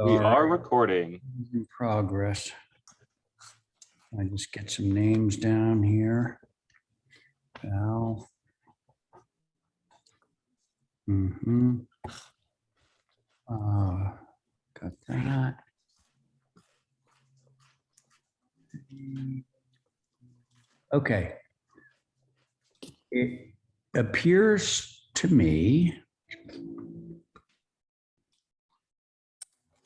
We All are right, recording. in progress. I just get some names down here. Val. Got that. Okay. It appears to me.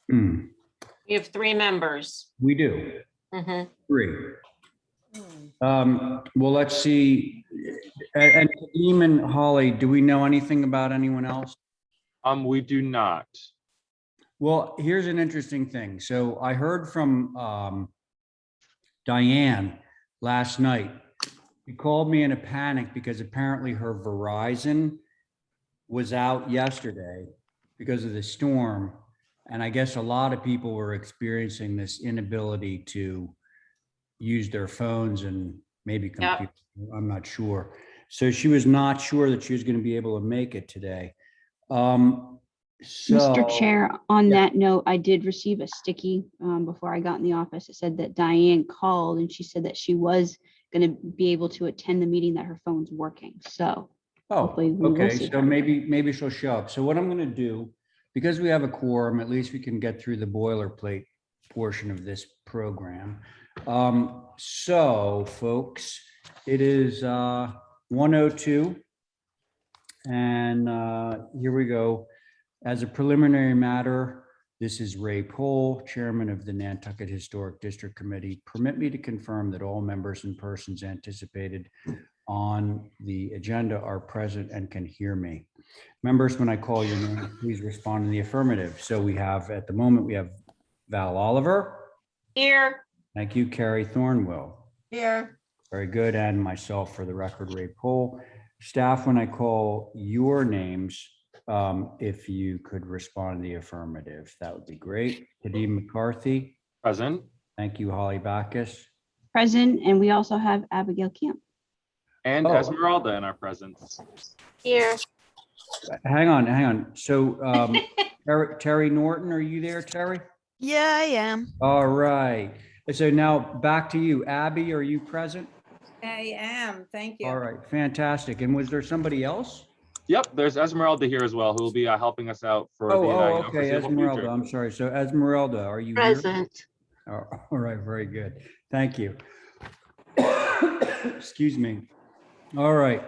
You have 3 members. We do. Mhm. 3. Well, let's see. And Kadeem and Holly, do we know anything about anyone else? We do not. Well, here's an interesting thing. So I heard from Diane last night. She called me in a panic because apparently her Verizon was out yesterday because of the storm. And I guess a lot of people were experiencing this inability to use their phones and maybe computers. I'm not sure. So she was not sure that she was going to be able to make it today. Mr. Chair, on that note, I did receive a sticky before I got in the office. It said that Diane called and she said that she was going to be able to attend the meeting, that her phone's working. So hopefully we will okay. see So her. maybe she'll show up. So what I'm going to do, because we have a quorum, at least we can get through the boilerplate portion of this program. So folks, it is 1:02 and here we go. As a preliminary matter, this is Ray Pohl, Chairman of the Nantucket Historic District Committee. Permit me to confirm that all members and persons anticipated on the agenda are present and can hear me. Members, when I call your name, please respond in the affirmative. So we have, at the moment, we have Val Oliver. Here. Thank you, Carrie Thornwell. Here. Very good. And myself, for the record, Ray Pohl. Staff, when I call your names, if you could respond in the affirmative, that would be great. Kadeem McCarthy. Present. Thank you, Holly Bacchus. Present, and we also have Abigail Camp. And Oh. Esmeralda in our presence. Here. Hang on. So Terry Norton, are you there, Terry? Yeah, I am. All right. So now back to you. Abby, are you present? I am, thank you. All right, fantastic. And was there somebody else? Yep, there's Esmeralda here as well, who will be helping us out for the Okay, foreseeable Esmeralda, future. I'm sorry. So Esmeralda, are you here? Present. All right, very good. Thank you. Excuse me. All right.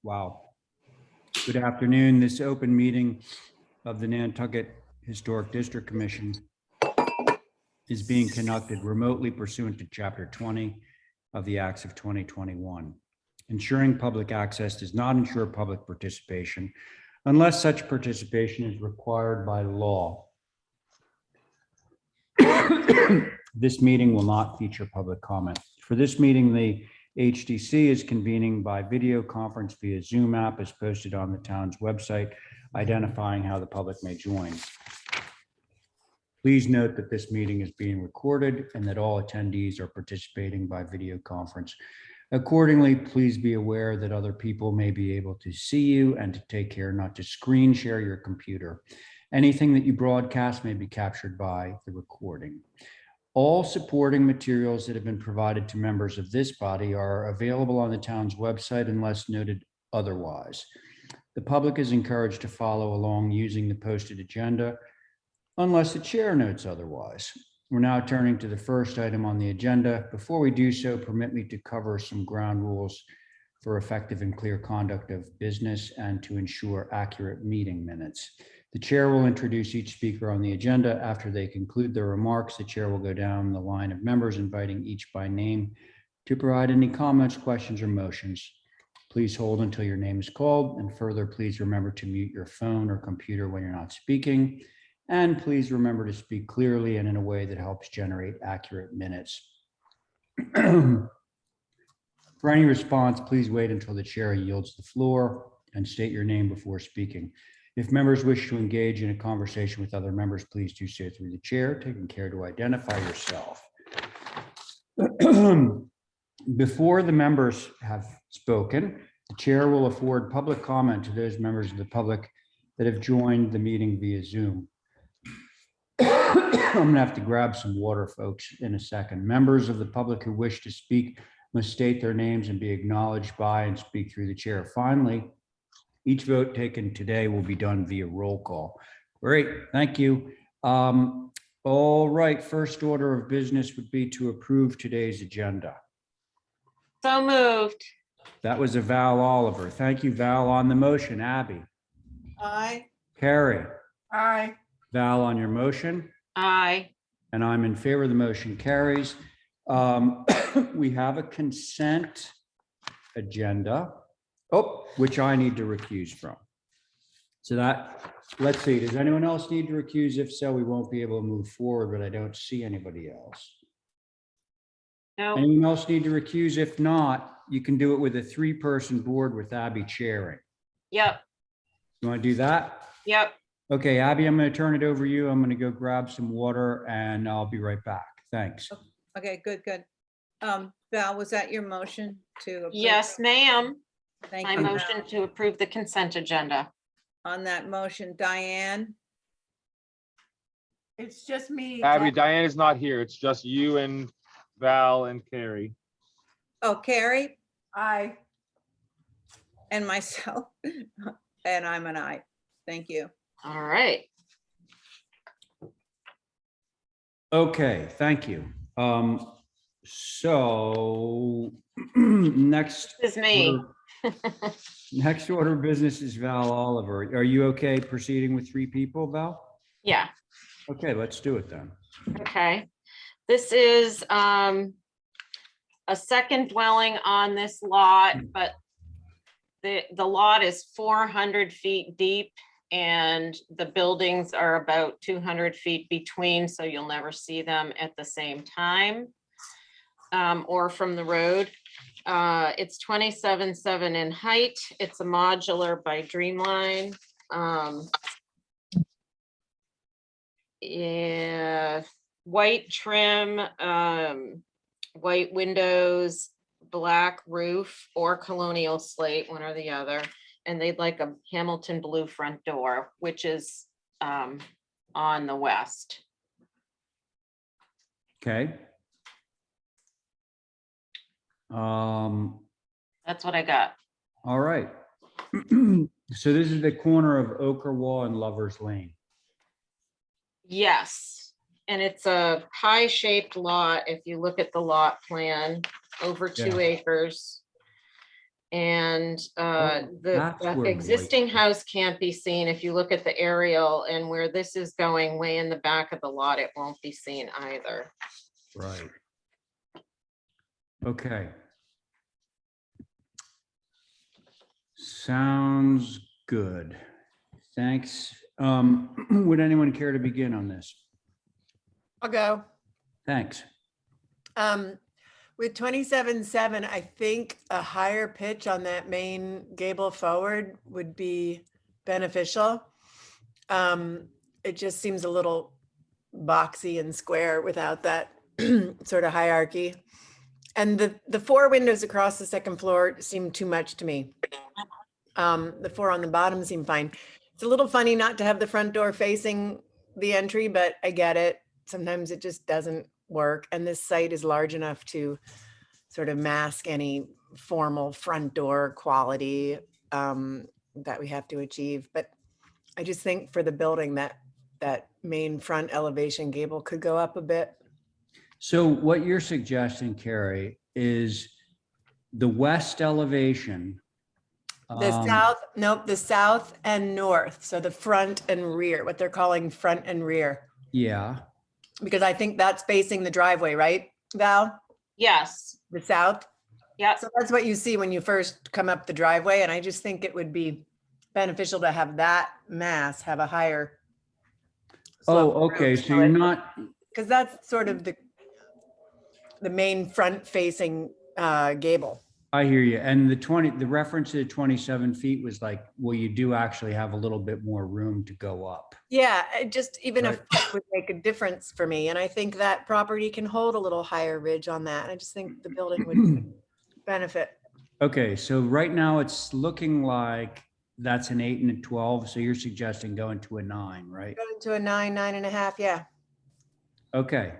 Wow. Good afternoon. This open meeting of the Nantucket Historic District Commission is being conducted remotely pursuant to Chapter 20 of the Acts of 2021. Ensuring public access does not ensure public participation unless such participation is required by law. This meeting will not feature public comment. For this meeting, the HDC is convening by video conference via Zoom app as posted on the town's website, identifying how the public may join. Please note that this meeting is being recorded and that all attendees are participating by video conference. Accordingly, please be aware that other people may be able to see you and to take care not to screen share your computer. Anything that you broadcast may be captured by the recording. All supporting materials that have been provided to members of this body are available on the town's website unless noted otherwise. The public is encouraged to follow along using the posted agenda unless the chair notes otherwise. We're now turning to the first item on the agenda. Before we do so, permit me to cover some ground rules for effective and clear conduct of business and to ensure accurate meeting minutes. The chair will introduce each speaker on the agenda. After they conclude their remarks, the chair will go down the line of members, inviting each by name to provide any comments, questions, or motions. Please hold until your name is called, and further, please remember to mute your phone or computer when you're not speaking. And please remember to speak clearly and in a way that helps generate accurate minutes. For any response, please wait until the chair yields the floor and state your name before speaking. If members wish to engage in a conversation with other members, please do so through the chair, taking care to identify yourself. Before the members have spoken, the chair will afford public comment to those members of the public that have joined the meeting via Zoom. I'm gonna have to grab some water, folks, in a second. Members of the public who wish to speak must state their names and be acknowledged by and speak through the chair. Finally, each vote taken today will be done via roll call. Great, thank you. All right, first order of business would be to approve today's agenda. So moved. That was a Val Oliver. Thank you, Val. On the motion, Abby, Aye. Carrie, Aye. Val on your motion, Aye. and I'm in favor of the motion carries. We have a consent agenda, which I need to recuse from. So that, let's see, does anyone else need to recuse? If so, we won't be able to move forward, but I don't see anybody else. No, Anyone else need to recuse? If not, you can do it with a 3-person board with Abby chairing. yep, You want to do that? yep. Okay, Abby, I'm going to turn it over to you. I'm going to go grab some water and I'll be right back. Thanks. Okay, good, good. Val, was that your motion to? approve? Yes, ma'am. Thank I you. Val. motion to approve the consent agenda. On that motion, Diane, It's just me. Abby, Diane is not here. It's just you and Val and Carrie. oh, Carrie, Aye. and myself, and I'm an aye. Thank you. All right. Okay, thank you. So next. This is me. Next order of business is Val Oliver. Are you okay proceeding with 3 people, Val? Yeah, Okay, let's do it then. okay. This is a second dwelling on this lot, but the lot is 400 feet deep and the buildings are about 200 feet between, so you'll never see them at the same time or from the road. It's 27.7 in height. It's a modular by Dreamline. Yeah, white trim, white windows, black roof or colonial slate, one or the other. And they'd like a Hamilton blue front door, which is on the west. Okay. That's what I got. All right. So this is the corner of Okerwall and Lovers Lane. Yes, and it's a pie shaped lot. If you look at the lot plan, over 2 acres. And the that's where existing house can't be seen. If you look at the aerial, and where this is going way in the back of the lot, it won't be seen either. Right. Okay. Sounds good. Thanks. Would anyone care to begin on this? I'll go. Thanks. With 27.7, I think a higher pitch on that main gable forward would be beneficial. It just seems a little boxy and square without that sort of hierarchy. And the 4 windows across the second floor seem too much to me. The 4 on the bottom seem fine. It's a little funny not to have the front door facing the entry, but I get it. Sometimes it just doesn't work. And this site is large enough to sort of mask any formal front door quality that we have to achieve. But I just think for the building that main front elevation gable could go up a bit. So what you're suggesting, Carrie, is the west elevation. The the south and north. So the front and rear, what they're calling front and rear. Yeah. Because I think that's facing the driveway, right, Val? Yes, The south? yep, So that's what you see when you first come up the driveway. And I just think it would be beneficial to have that mass have a higher. Oh, okay. So you're not, Because that's sort of the main front facing gable. I hear you. And the reference to the 27 feet was like, well, you do actually have a little bit more room to go up. Yeah, it just even a Right. foot would make a difference for me. And I think that property can hold a little higher ridge on that. I just think the building would benefit. Okay, so right now it's looking like that's an 8 and a 12. So you're suggesting going to a 9, right? Going to a 9, 9.5, yeah. Okay,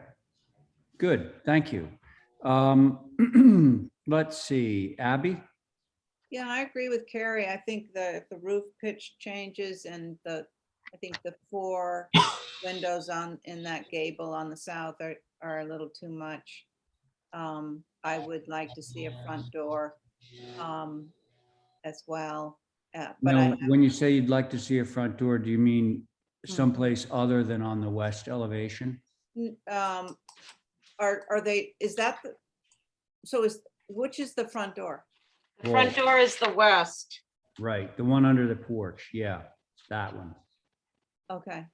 good, thank you. Let's see, Abby? Yeah, I agree with Carrie. I think the roof pitch changes and I think the 4 windows in that gable on the south are a little too much. I would like to see a front door as well. But No, when you say you'd like to see a front door, do you mean Hmm. someplace other than on the west elevation? are they, is that, which is the front door? The front door is the west. Right, the one under the porch, yeah, that one. Okay.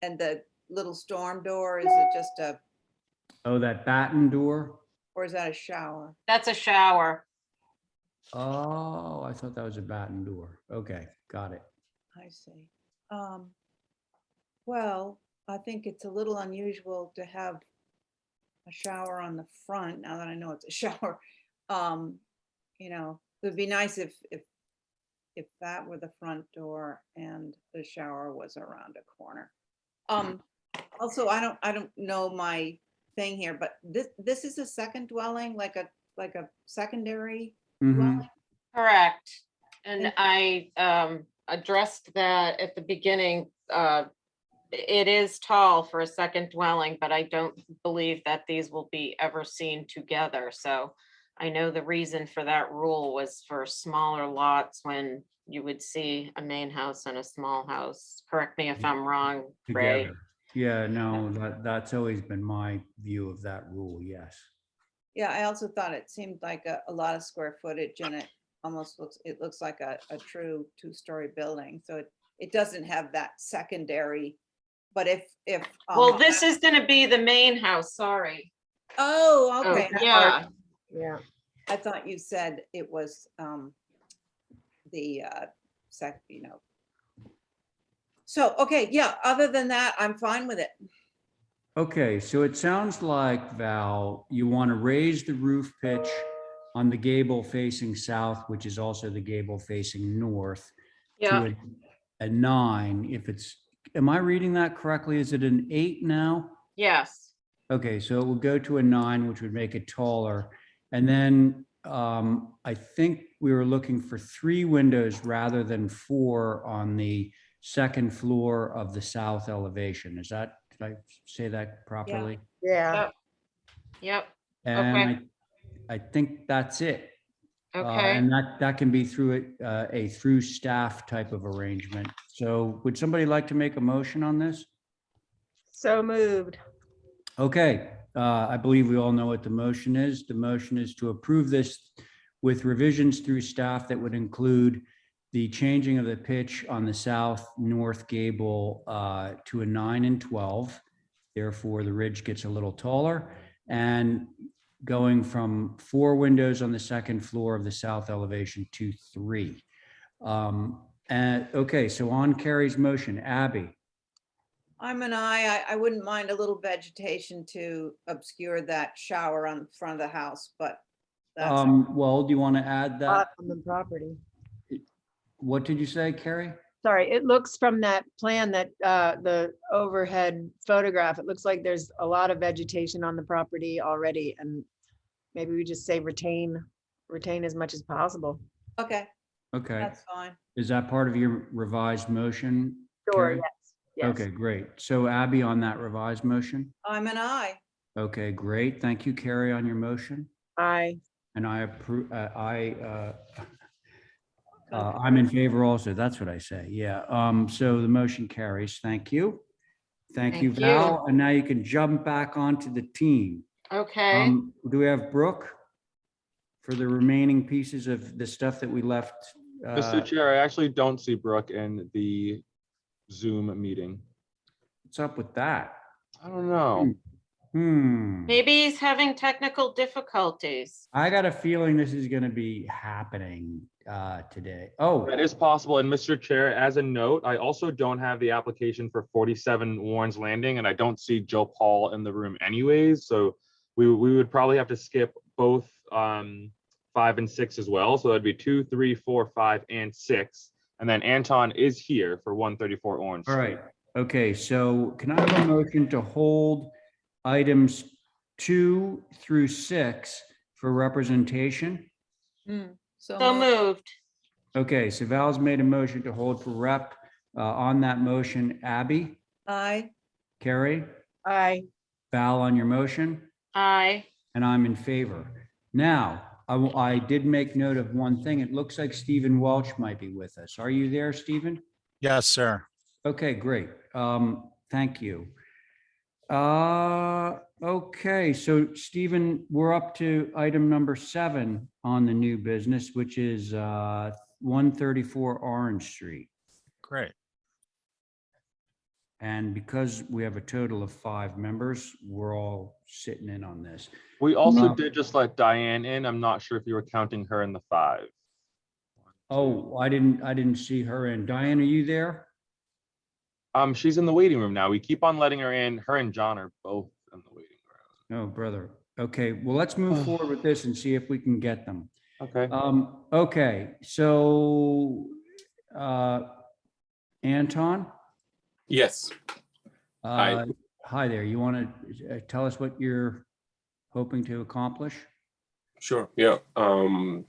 And the little storm door, is it just Oh, that batten door? or is that a shower? That's a shower. Oh, I thought that was a batten door. Okay, got it. I see. Well, I think it's a little unusual to have a shower on the front, now that I know it's a shower. You know, it would be nice if that were the front door and the shower was around a corner. Also, I don't know my thing here, but this is a second dwelling, like a secondary Mhm. dwelling? Correct. And Thank I addressed that at the beginning. It is tall for a second dwelling, but I don't believe that these will be ever seen together. So I know the reason for that rule was for smaller lots when you would see a main house and a small house. Correct me if I'm wrong, Ray. Together. Yeah, no, that's always been my view of that rule, yes. Yeah, I also thought it seemed like a lot of square footage and it looks like a true 2-story building. So it doesn't have that secondary, but if. Well, this is gonna be the main house, sorry. Oh, Oh, okay. yeah. Yeah. I thought you said it was the you know. So, okay, yeah, other than that, I'm fine with it. Okay, so it sounds like, Val, you want to raise the roof pitch on the gable facing south, which is also the gable facing north, Yeah, to a 9. If it's, am I reading that correctly? Is it an 8 now? yes. Okay, so it will go to a 9, which would make it taller. And then I think we were looking for 3 windows rather than 4 on the second floor of the south elevation. Is that, did I say that properly? Yeah. Yep, And I think that's it. okay. And that can be through a through staff type of arrangement. So would somebody like to make a motion on this? So moved. Okay, I believe we all know what the motion is. The motion is to approve this with revisions through staff that would include the changing of the pitch on the south north gable to a 9 and 12. Therefore, the ridge gets a little taller, and going from 4 windows on the second floor of the south elevation to 3. And okay, so on Carrie's motion, Abby. I'm an aye. I wouldn't mind a little vegetation to obscure that shower on the front of the house, but that's, Well, do you want to add that? On the property. What did you say, Carrie? Sorry, it looks from that plan that the overhead photograph, it looks like there's a lot of vegetation on the property already, and maybe we just say retain as much as possible. okay, Okay, that's fine. is that part of your revised motion? Sure, Carrie? yes, yes. Okay, great. So Abby, on that revised motion? I'm an aye. Okay, great. Thank you, Carrie, on your motion. Aye. And I approve, I'm in favor also. That's what I say. Yeah. So the motion carries. Thank you. Thank you, Thank you. Val. And now you can jump back onto the team. Okay, Do we have Brooke for the remaining pieces of the stuff that we left? Mr. Chair, I actually don't see Brooke in the Zoom meeting. What's up with that? I don't know. maybe he's having technical difficulties. I got a feeling this is going to be happening today. Oh, That is possible. And Mr. Chair, as a note, I also don't have the application for 47 Warren's Landing, and I don't see Joe Paul in the room anyways. So we would probably have to skip both 5 and 6 as well. So that'd be 2, 3, 4, 5, and 6. And then Anton is here for 134 Orange. All right. Okay, so can I have a motion to hold items 2 through 6 for representation? So moved. Okay, so Val's made a motion to hold for rep. On that motion, Abby, Aye. Carrie, Aye. Val on your motion, Aye. and I'm in favor. Now, I did make note of one thing. It looks like Stephen Welch might be with us. Are you there, Stephen? Yes, sir. Okay, great. Thank you. Okay, so Stephen, we're up to item number 7 on the new business, which is 134 Orange Street. Great. And because we have a total of 5 members, we're all sitting in on this. We also Um, did just let Diane in. I'm not sure if you were counting her in the 5. Oh, I didn't see her in. Diane, are you there? She's in the waiting room now. We keep on letting her in. Her and John are both in the waiting room. No, brother. Okay, well, let's move forward with this and see if we can get them. Okay. Okay, so Anton? Yes. Hi. Hi there. You want to tell us what you're hoping to accomplish? Sure. Yeah. Oh,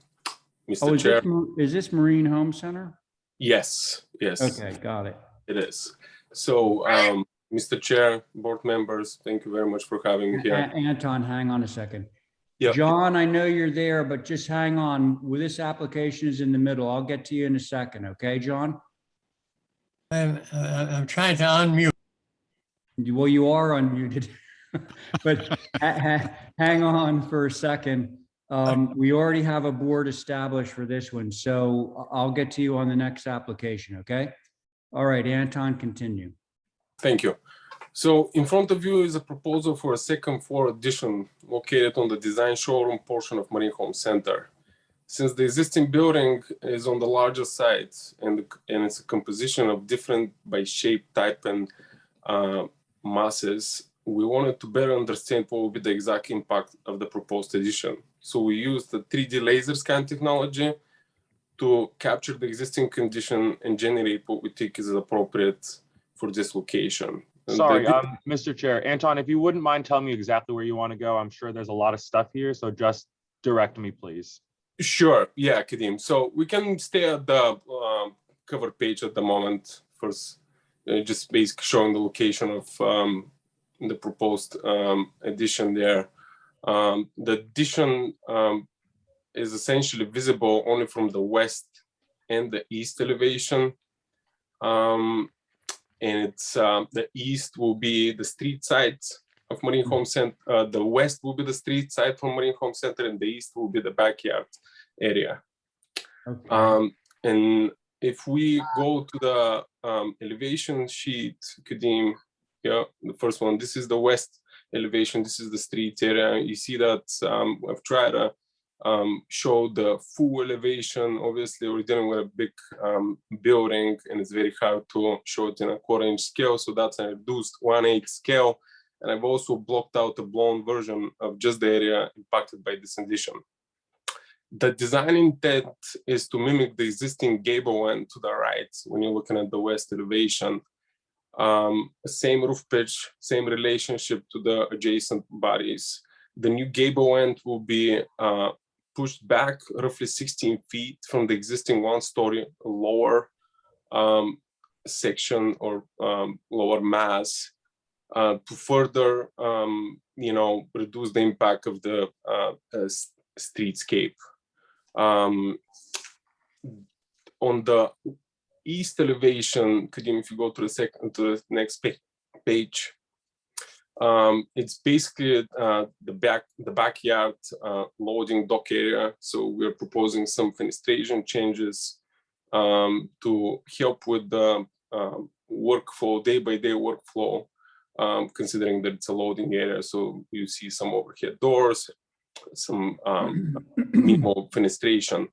Mr. Chair. is this Marine Home Center? Yes. Yes. Okay, got it. It is. So, Mr. Chair, board members, thank you very much for having me here. Anton, hang on a second. Yeah. John, I know you're there, but just hang on. Well, this application is in the middle. I'll get to you in a second. Okay, John? I'm trying to unmute. Well, you are unmuted, but hang on for a second. We already have a board established for this one, so I'll get to you on the next application, okay? All right, Anton, continue. Thank you. So in front of you is a proposal for a second floor addition located on the design showroom portion of Marine Home Center. Since the existing building is on the larger side and it's a composition of different by shape, type, and masses, we wanted to better understand what will be the exact impact of the proposed addition. So we used the 3D laser scan technology to capture the existing condition and generate what we think is appropriate for this location. And Sorry, Mr. Chair. Anton, if you wouldn't mind telling me exactly where you want to go, I'm sure there's a lot of stuff here, so just direct me, please. Sure. Yeah, Kadim. So we can stay at the cover page at the moment first, just basically showing the location of the proposed addition there. The addition is essentially visible only from the west and the east elevation. And it's the east will be the street side of Marine Home Center. The west will be the street side from Marine Home Center, and the east will be the backyard area. Okay. And if we go to the elevation sheet, Kadim, yeah, the first one, this is the west elevation, this is the street area. You see that I've tried to show the full elevation. Obviously, we're dealing with a big building, and it's very hard to show it in a 1/4-inch scale. So that's a reduced 1/8 scale. And I've also blocked out a blown version of just the area impacted by this addition. The design intent is to mimic the existing gable end to the right when you're looking at the west elevation. Same roof pitch, same relationship to the adjacent bodies. The new gable end will be pushed back roughly 16 feet from the existing 1-story lower section or lower mass to further, reduce the impact of the streetscape. On the east elevation, Kadim, if you go to the next page, it's basically the backyard loading dock area. So we're proposing some fenestration changes to help with the workflow, day-by-day workflow, considering that it's a loading area. So you see some overhead doors, some minimal fenestration.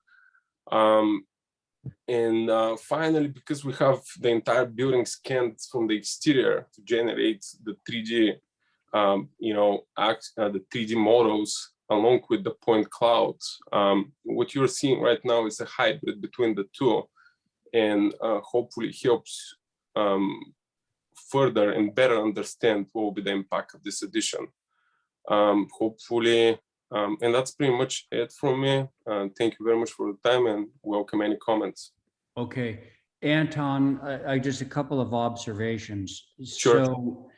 And finally, because we have the entire building scanned from the exterior to generate the 3D, the 3D models, along with the point clouds. What you're seeing right now is a hybrid between the two, and hopefully helps further and better understand what will be the impact of this addition. Hopefully, and that's pretty much it from me. Thank you very much for the time and welcome any comments. Okay, Anton, I just a couple of observations. Sure. So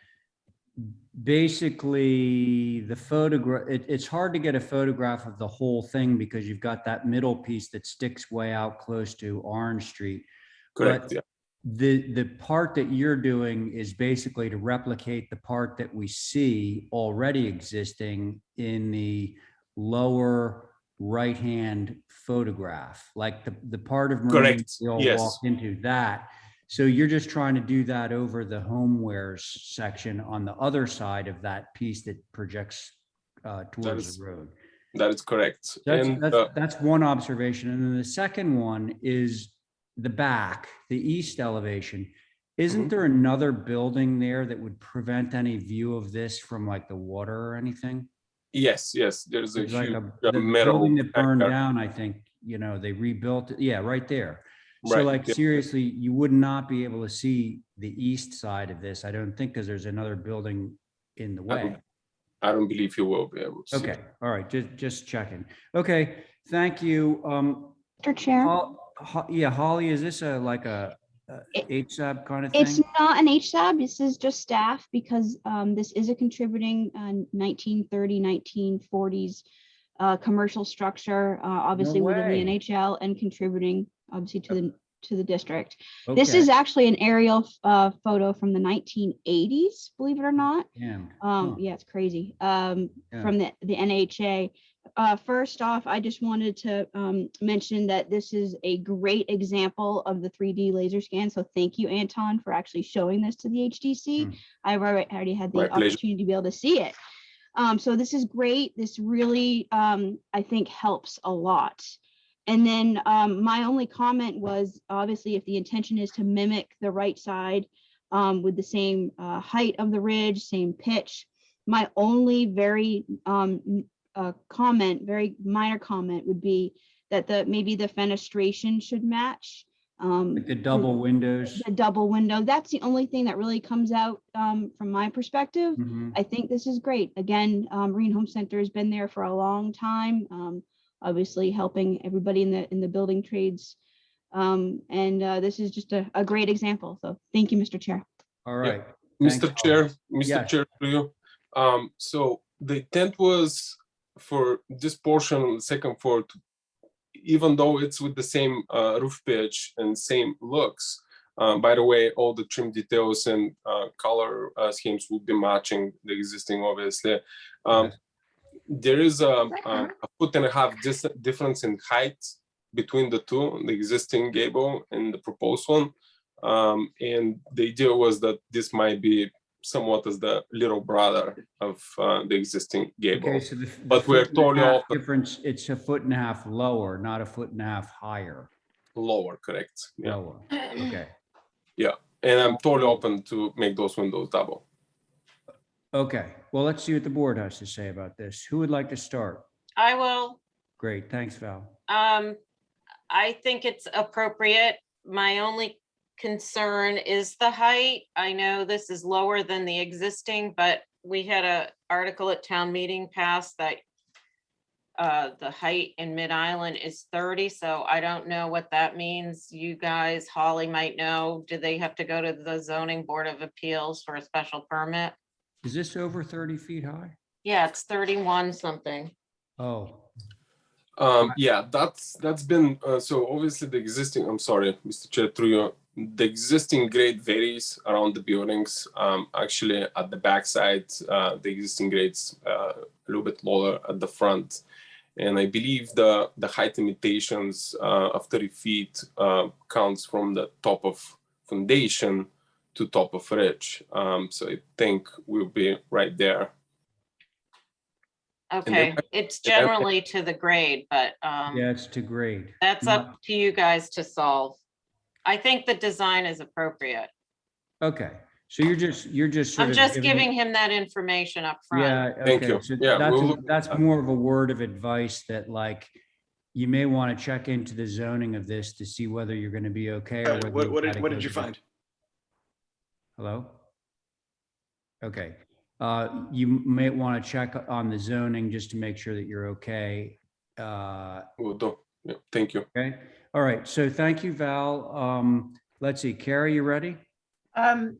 basically the photograph, it's hard to get a photograph of the whole thing because you've got that middle piece that sticks way out close to Orange Street. Correct. But Yeah. the part that you're doing is basically to replicate the part that we see already existing in the lower right-hand photograph, like the part of Marine Correct. we all Yes. walked into that. So you're just trying to do that over the homewares section on the other side of that piece that projects towards the road. That is correct. That's one observation. And then the second one is the back, the east elevation. Isn't there another building there that would prevent any view of this from like the water or anything? Yes, yes. There's a It's like huge the metal building that burned detector. down, I think, they rebuilt it. Yeah, right there. So Right, like yeah. seriously, you would not be able to see the east side of this, I don't think, because there's another building in the way. I don't believe you will be able to see. Okay, all right, just checking. Okay, thank you. Mr. Chair, Yeah, Holly, is this like a HSAB kind of thing? it's not an HSAB. This is just staff because this is a contributing 1930, 1940s commercial structure, obviously within the way. NHL and contributing obviously to the district. This Okay. is actually an aerial photo from the 1980s, believe it or not. Damn. Yeah, it's crazy. From the NHA. First off, I just wanted to mention that this is a great example of the 3D laser scan. So thank you, Anton, for actually showing this to the HDC. I've already had the opportunity to be able to see it. So this is great. This really, I think, helps a lot. And then my only comment was, obviously, if the intention is to mimic the right side with the same height of the ridge, same pitch, my only very very minor comment would be that maybe the fenestration should match. Like the double windows. The double window. That's the only thing that really comes out from my perspective. I think this is great. Again, Marine Home Center has been there for a long time, obviously helping everybody in the building trades. And this is just a great example. So thank you, Mr. Chair. All right. Yeah. Thanks, Mr. Chair, Mr. Yes. Chair, to you. So the intent was for this portion on the second floor, even though it's with the same roof pitch and same looks, by the way, all the trim details and color schemes will be matching the existing, obviously. Yes. There is a 1.5 difference in height between the two, the existing gable and the proposed one. And the idea was that this might be somewhat as the little brother of the existing gable. Okay, so but we're totally off difference. It's 1.5 feet lower, not 1.5 feet higher. Lower, correct. Yeah. Lower. Okay. Yeah, and I'm totally open to make those windows double. Okay. Well, let's see what the board has to say about this. Who would like to start? I will. Great. Thanks, Val. I think it's appropriate. My only concern is the height. I know this is lower than the existing, but we had an article at town meeting passed that the height in Mid-Island is 30. So I don't know what that means. You guys, Holly might know. Do they have to go to the zoning board of appeals for a special permit? Is this over 30 feet high? Yeah, it's 31 something. Oh. Yeah, that's been so obviously the existing. I'm sorry, Mr. Chair, through you. The existing grade varies around the buildings. Actually, at the backside, the existing grade's a little bit lower at the front, and I believe the height limitations of 30 feet counts from the top of foundation to top of ridge. So I think we'll be right there. Okay, it's generally to the grade, but Yeah, it's to grade. that's up to you guys to solve. I think the design is appropriate. Okay. So you're just sort I'm of just giving him that information up front. Yeah, Thank okay. you. So Yeah, we'll look that's at that. more of a word of advice that like, you may want to check into the zoning of this to see whether you're going to be okay or whether. What gotta did go you to the- find? Hello? Okay. You may want to check on the zoning just to make sure that you're okay. Will do. Yeah, thank you. Okay. All right. So thank you, Val. Let's see. Carrie, you ready?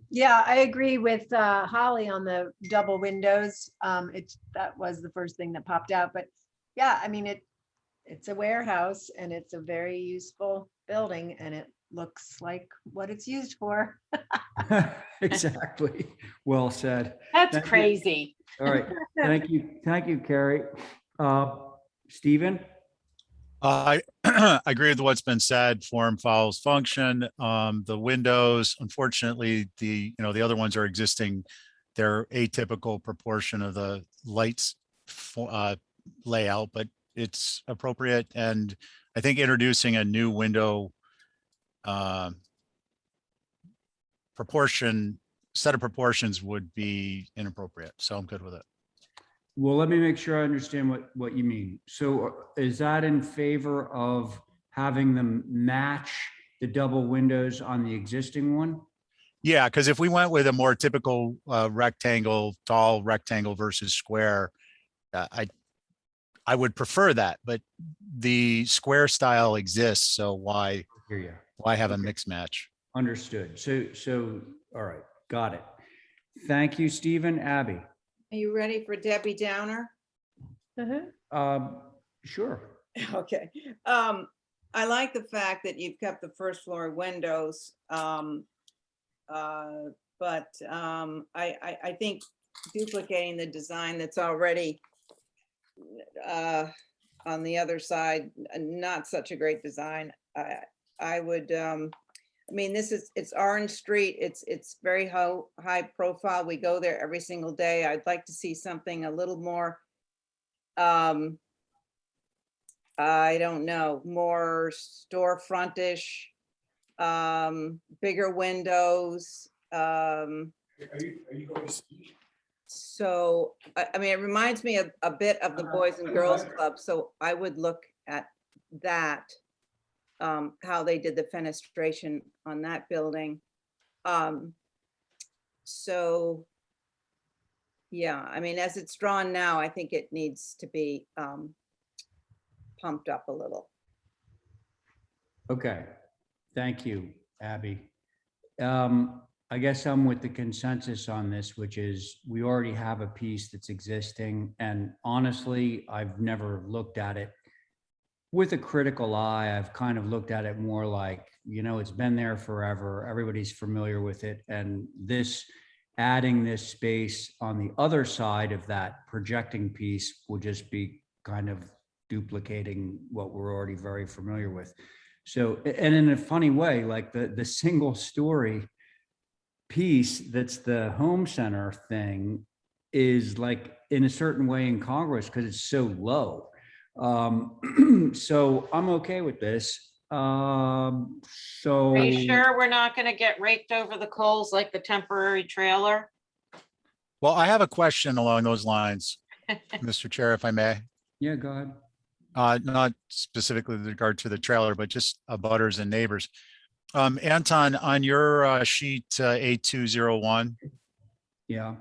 Yeah, I agree with Holly on the double windows. That was the first thing that popped out, but yeah, I mean, it's a warehouse and it's a very useful building and it looks like what it's used for. Exactly. Well said. That's Thank you. crazy. All right. Thank you. Thank you, Carrie. Stephen? I I agree with what's been said. Form follows function. The windows, unfortunately, the other ones are existing. They're atypical proportion of the lights layout, but it's appropriate. And I think introducing a new window set of proportions would be inappropriate. So I'm good with it. Well, let me make sure I understand what you mean. So is that in favor of having them match the double windows on the existing one? Yeah, because if we went with a more typical rectangle, tall rectangle versus square, I would prefer that, but the square style exists. So why Hear you. have a mix match? Understood. So, all right, got it. Thank you, Stephen. Abby? Are you ready for Debbie Downer? Sure. Okay. I like the fact that you've kept the first floor windows. But I think duplicating the design that's already on the other side, not such a great design. I would, I mean, it's Orange Street. It's very high profile. We go there every single day. I'd like to see something a little more, I don't know, more storefrontish, bigger windows. Are you going to speak? So, I mean, it reminds me a bit of the Boys and Girls Club. So I would look at that. How they did the fenestration on that building. So, yeah, I mean, as it's drawn now, I think it needs to be pumped up a little. Okay. Thank you, Abby. I guess I'm with the consensus on this, which is we already have a piece that's existing. And honestly, I've never looked at it with a critical eye. I've kind of looked at it more like, it's been there forever. Everybody's familiar with it. And adding this space on the other side of that projecting piece will just be kind of duplicating what we're already very familiar with. So, and in a funny way, like the single story piece that's the home center thing is like in a certain way incongruous because it's so low. So I'm okay with this. Are you sure we're not going to get raked over the coals like the temporary trailer? Well, I have a question along those lines, Mr. Chair, if I may. Yeah, go ahead. Not specifically with regard to the trailer, but just abutters and neighbors. Anton, on your sheet A201, Yeah.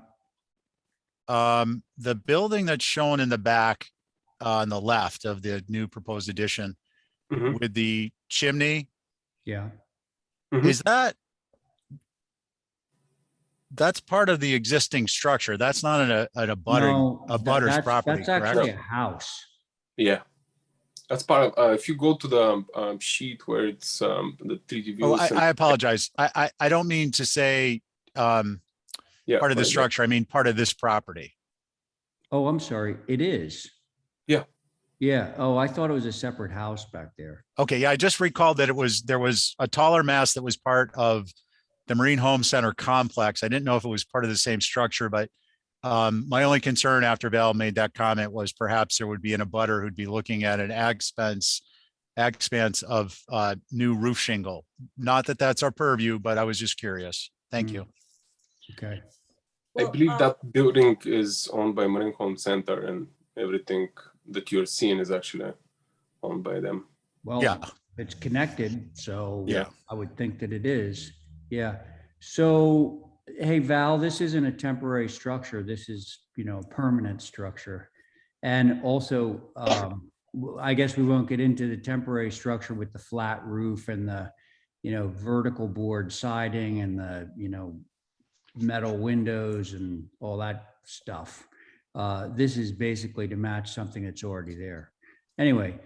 the building that's shown in the back on the left of the new proposed addition with the chimney, Yeah. is that's part of the existing structure? That's not a butter's property, That's correct? actually a house. Yeah. That's part of, if you go to the sheet where it's the 3D Oh, views. I apologize. I don't mean to say part of the structure. I mean part of this property. Oh, I'm sorry. It is. Yeah. Yeah. Oh, I thought it was a separate house back there. Okay. Yeah. I just recalled that there was a taller mass that was part of the Marine Home Center complex. I didn't know if it was part of the same structure, but my only concern after Val made that comment was perhaps there would be an abutter who'd be looking at an expanse of new roof shingle. Not that that's our purview, but I was just curious. Thank you. Okay, I Well, believe that building is owned by Marine Home Center, and everything that you're seeing is actually owned by them. well, Yeah. it's connected, so Yeah. I would think that it is. Yeah. So, hey, Val, this isn't a temporary structure. This is, a permanent structure. And also, I guess we won't get into the temporary structure with the flat roof and the, vertical board siding and the, metal windows and all that stuff. This is basically to match something that's already there. Anyway,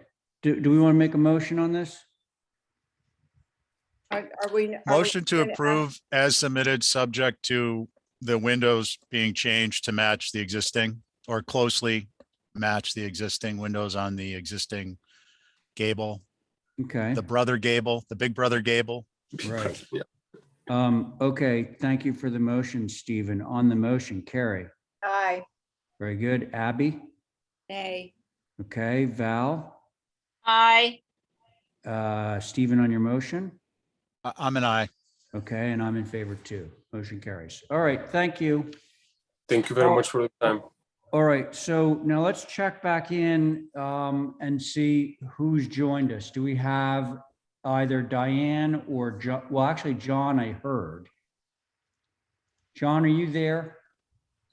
do we want to make a motion on this? are we? Motion to gonna ask- approve as submitted, subject to the windows being changed to match the existing or closely match the existing windows on the existing gable, Okay, the big brother gable. right. Yeah. Okay, thank you for the motion, Stephen. On the motion, Carrie. Aye. Very good. Abby? Nay. Okay, Val? Aye. Stephen on your motion? I'm an aye. Okay, and I'm in favor too. Motion carries. All right, thank you. Thank you very much for the time. All right, so now let's check back in and see who's joined us. Do we have either Diane or John? Well, actually, John, I heard. John, are you there?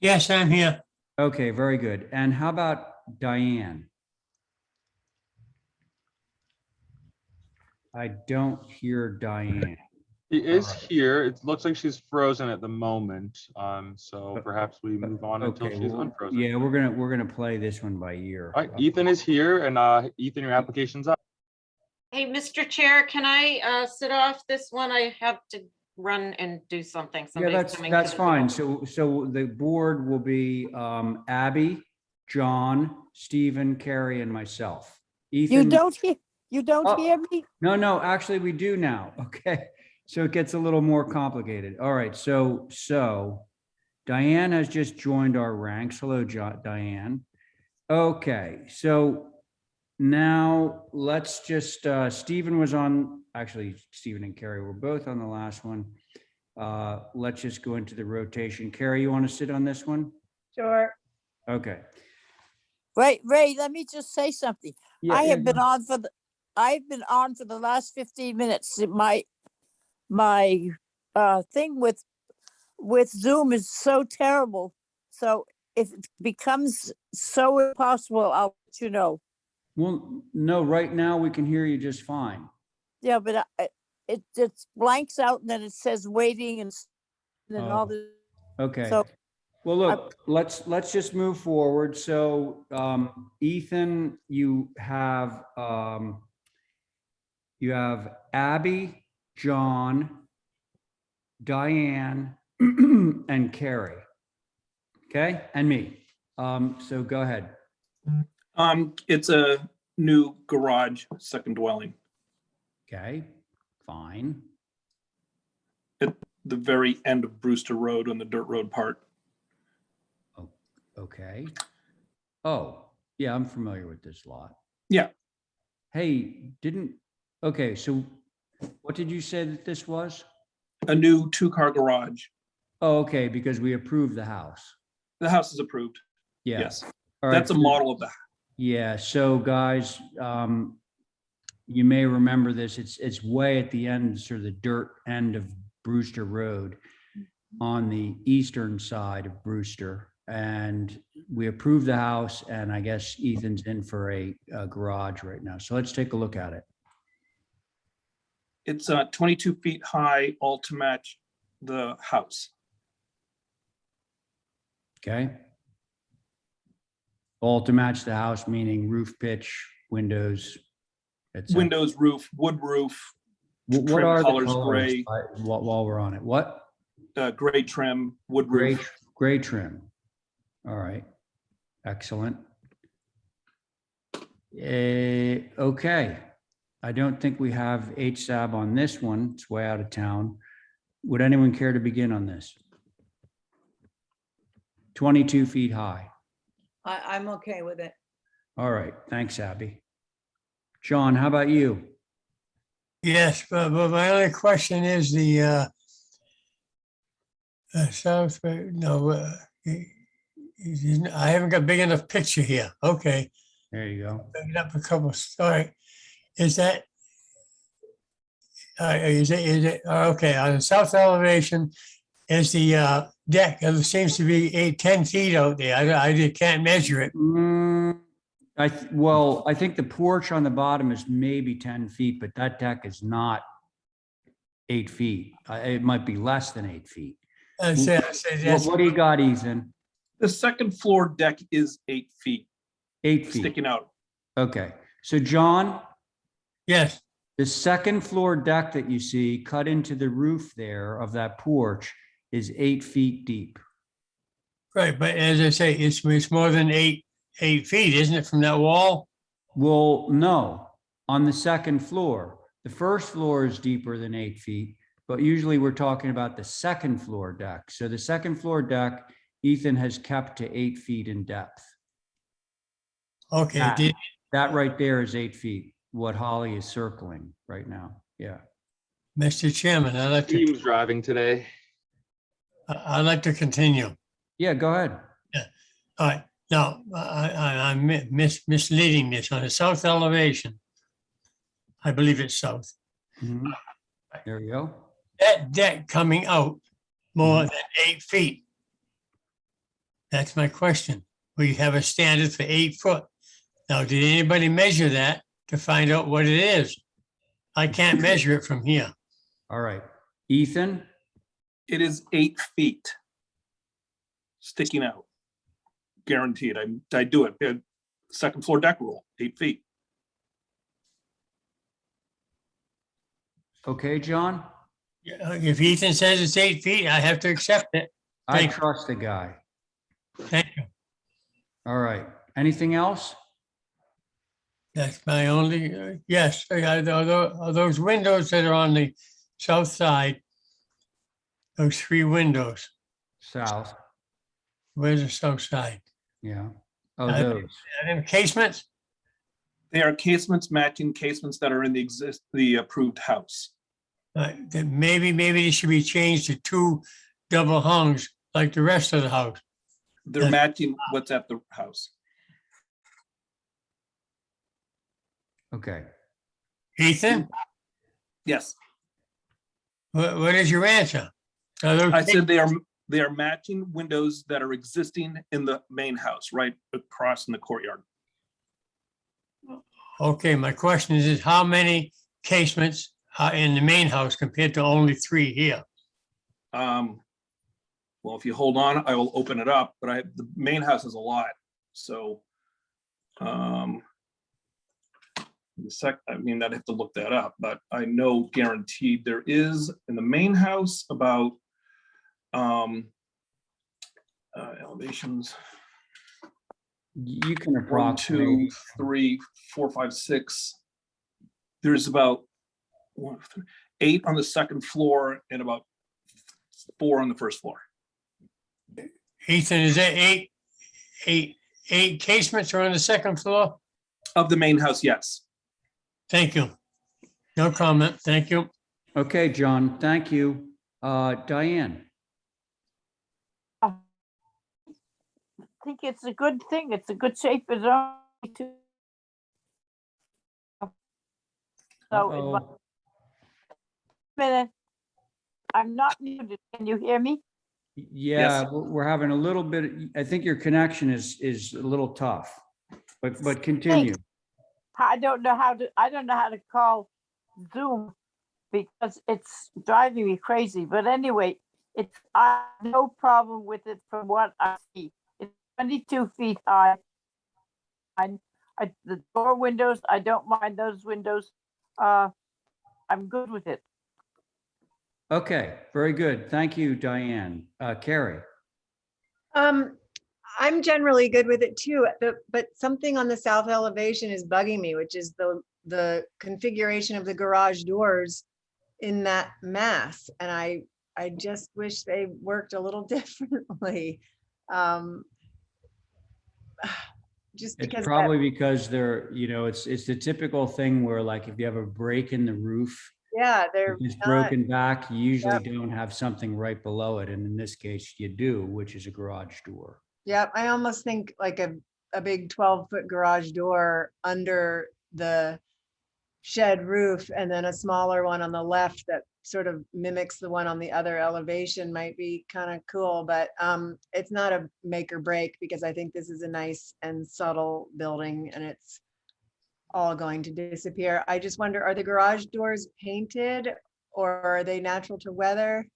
Yes, I'm here. Okay, very good. And how about Diane? I don't hear Diane. She is Alright. here. It looks like she's frozen at the moment. So perhaps we move on until Okay, she's well, unfrozen. yeah, we're gonna play this one by ear. All right, Ethan is here, and Ethan, your application's up. Hey, Mr. Chair, can I sit off this one? I have to run and do something. Yeah, Somebody's coming to that's the fine. door. So the board will be Abby, John, Stephen, Carrie, and myself. You Ethan, don't hear, you don't Oh. hear me? no, actually we do now. Okay, so it gets a little more complicated. All right, so Diane has just joined our ranks. Hello, Diane. Okay, so now let's just, Stephen was on, actually, Stephen and Carrie were both on the last one. Let's just go into the rotation. Carrie, you want to sit on this one? Sure. Okay. Wait, Ray, let me just say something. Yeah, I yeah, have been on for I've been on for the last 15 minutes. My thing with Zoom is so terrible. So if it becomes so impossible, I'll let you know. Well, no, right now we can hear you just fine. Yeah, but it just blanks out and then it says waiting and all Oh. this. Okay. So Well, look, let's just move forward. So, Ethan, you have Abby, John, Diane, and Carrie. Okay, and me. So go ahead. It's a new garage, second dwelling, Okay, fine. at the very end of Brewster Road on the dirt road part. Okay. Oh, yeah, I'm familiar with this lot. Yeah. Hey, okay, so what did you say that this was? A new two-car garage. Oh, okay, because we approved the house. The house is approved. Yeah. Yes, All right, that's a model of the, Yeah, so guys, you may remember this, it's way at the end, sort of the dirt end of Brewster Road on the eastern side of Brewster. And we approved the house, and I guess Ethan's in for a garage right now. So let's take a look at it. it's 22 feet high, all to match the house. Okay. All to match the house, meaning roof pitch, windows, etc. Windows, roof, wood roof, What trim are the colors, colors gray. while we're on it? What? Gray trim, wood Gray, roof. gray trim. All right. Excellent. Okay. I don't think we have HSAB on this one. It's way out of town. Would anyone care to begin on this? 22 feet high. I'm okay with it. All right. Thanks, Abby. John, how about you? Yes, but my only question is South, no, I haven't got big enough picture here. Okay, There you go. bring it up a couple, all right. Is that? Is it, okay, on the south elevation is the deck, it seems to be 10 feet out there. I can't measure it. Well, I think the porch on the bottom is maybe 10 feet, but that deck is not 8 feet. It might be less than 8 feet. I say What do you got, Ethan? The second floor deck is 8 feet 8 feet. sticking out. Okay. So John, Yes, the second floor deck that you see cut into the roof there of that porch is 8 feet deep. right, but as I say, it's more than 8 feet, isn't it, from that wall? Well, no, on the second floor. The first floor is deeper than 8 feet, but usually we're talking about the second floor deck. So the second floor deck, Ethan has kept to 8 feet in depth. Okay, That right there is 8 feet, what Holly is circling right now. Yeah. Mr. Chairman, Team's driving today. I'd like to continue. Yeah, go ahead. All right, now, I'm misleading this on the south elevation. I believe it's south. Mhm. There you go. That deck coming out more than 8 feet. That's my question. We have a standard for 8 foot. Now, did anybody measure that to find out what it is? I can't measure it from here. All right. Ethan? It is 8 feet sticking out. Guaranteed. I do it. Second floor deck rule, 8 feet. Okay, John? If Ethan says it's 8 feet, I have to accept it. I Thank you. trust the guy. Thank you. All right. Anything else? That's my only, yes, are those windows that are on the south side, those 3 windows, South. where's the south side? Yeah. Oh, Are those. them casements? They are casements matching casements that are in the approved house. Then maybe they should be changed to 2 double hungs like the rest of the house. They're matching what's at the house. Okay. Ethan, Yes, what is your answer? Are those I said they are matching windows that are existing in the main house, right across in the courtyard. Okay, my question is how many casements are in the main house compared to only 3 here? Well, if you hold on, I will open it up, but the main house is a lot. So, I mean, I'd have to look that up, but I know guaranteed there is in the main house about elevations. You can 1, approximate. 2, 3, 4, 5, 6. There's about 8 on the second floor and about 4 on the first floor. Ethan, is that eight casements are on the second floor? Of the main house, yes. Thank you. No comment. Thank you. Okay, John, thank you. Diane? I think it's a good thing. It's a good shape. It's only 2. So in Uh-oh. minute, I'm not muted. Can you hear me? Yeah, we're having a little bit, I think your connection is a little tough, but continue. I don't know how to call Zoom because it's driving me crazy. But anyway, I have no problem with it from what I see. It's 22 feet high. The door windows, I don't mind those windows. I'm good with it. Okay, very good. Thank you, Diane. Carrie? I'm generally good with it too, but something on the south elevation is bugging me, which is the configuration of the garage doors in that mass. And I just wish they worked a little differently. Just because It's probably because they're, it's the typical thing where like if you have a break in the roof Yeah, they're If it's not, broken back, you usually Yep. don't have something right below it. And in this case, you do, which is a garage door. yep, I almost think like a big 12-foot garage door under the shed roof and then a smaller one on the left that sort of mimics the one on the other elevation might be kind of cool, but it's not a make or break because I think this is a nice and subtle building and it's all going to disappear. I just wonder, are the garage doors painted or are they natural to weather?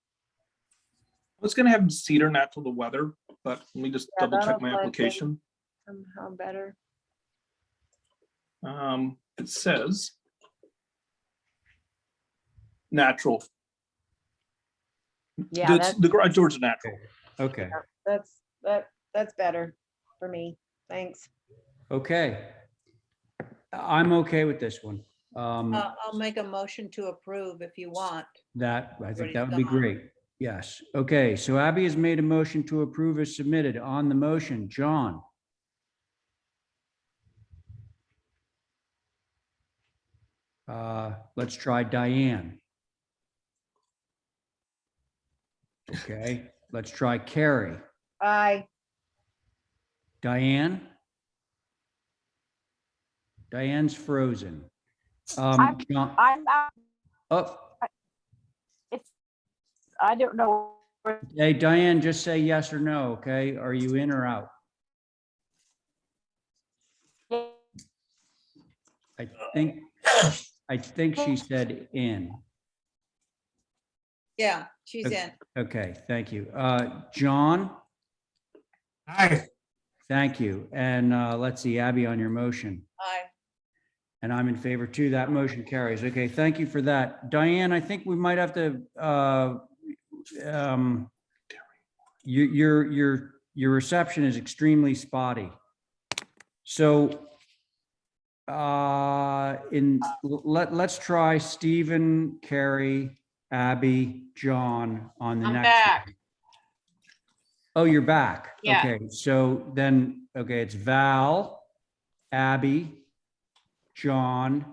I was gonna have cedar natural to weather, but let me just Yeah, double that'll check my blend in. application. Somehow better. It says natural. Yeah, The garage doors are natural. Okay, that's better for me. Thanks. okay. I'm okay with this one. I'll make a motion to approve if you want. That, I think Already that would be done. great. Yes. Okay, so Abby has made a motion to approve as submitted. On the motion, John, let's try Diane. Okay, let's try Carrie. Aye. Diane? Diane's frozen. I'm- John, I'm out. oh, I don't know. hey, Diane, just say yes or no, okay? Are you in or out? I think she said in. Yeah, she's Okay. in. Okay, thank you. John, Aye. thank you. And let's see, Abby, on your motion. Aye. And I'm in favor too. That motion carries. Okay, thank you for that. Diane, I think we might have to, your reception is extremely spotty. So let's try Stephen, Carrie, Abby, John on the I'm next. back. one. Oh, you're back. Yeah. Okay, so then, okay, it's Val, Abby, John,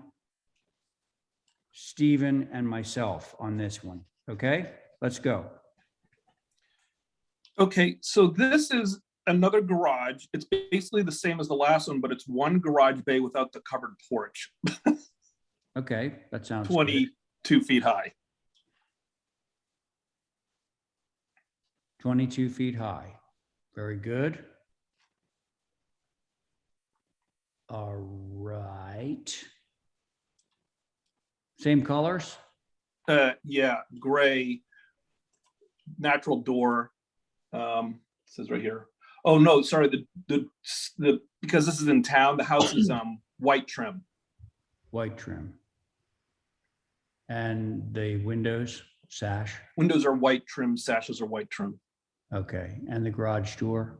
Stephen, and myself on this one. Okay, let's go. Okay, so this is another garage. It's basically the same as the last one, but it's one garage bay without the covered porch, Okay, that sounds good. 22 feet high. 22 feet high. Very good. All right. Same colors? Yeah, gray, natural door. Says right here. Oh no, sorry. The because this is in town, the house is white trim. White trim. And the windows, sash? Windows are white trim, sashes are white trim. Okay, and the garage door?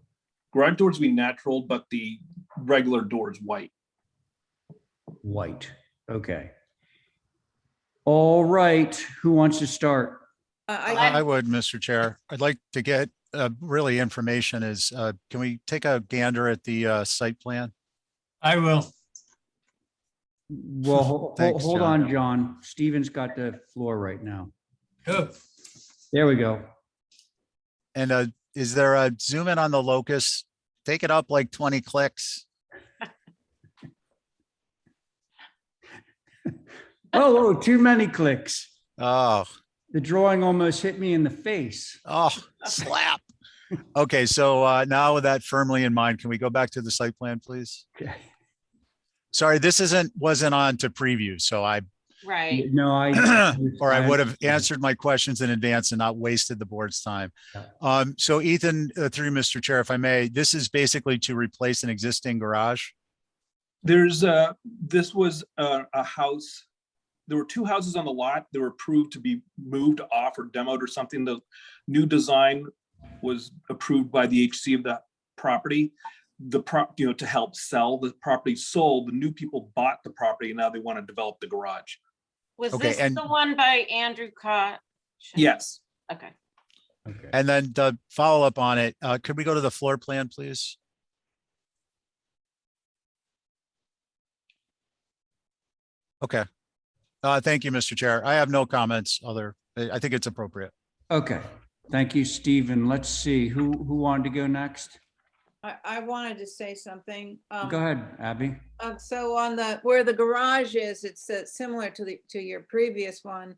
Garage doors be natural, but the regular door is white. White, okay. All right, who wants to start? I would, Mr. Chair. I'd like to get really information is, can we take a gander at the site plan? I will. Well, Thanks, hold John. on, John. Steven's got the floor right now. Good. There we go. And is there a zoom in on the locus? Take it up like 20 clicks. Oh, too many clicks. Oh, The drawing almost hit me in the face. oh, slap. Okay, so now with that firmly in mind, can we go back to the site plan, please? Okay. Sorry, this wasn't on to preview, so Right. No, or I would have answered my questions in advance and not wasted the board's time. So Ethan, through Mr. Chair, if I may, this is basically to replace an existing garage. There's this was a house. There were two houses on the lot that were approved to be moved off or demoed or something. The new design was approved by the HC of that property. To help sell the property sold, the new people bought the property and now they want to develop the garage. Was Okay, this and- the one by Andrew Cott? Yes. Okay. Okay. And then to follow up on it, could we go to the floor plan, please? Okay. Thank you, Mr. Chair. I have no comments I think it's appropriate. Okay, thank you, Stephen. Let's see, who wanted to go next? I wanted to say something. Go ahead, Abby. So on where the garage is, it's similar to your previous one,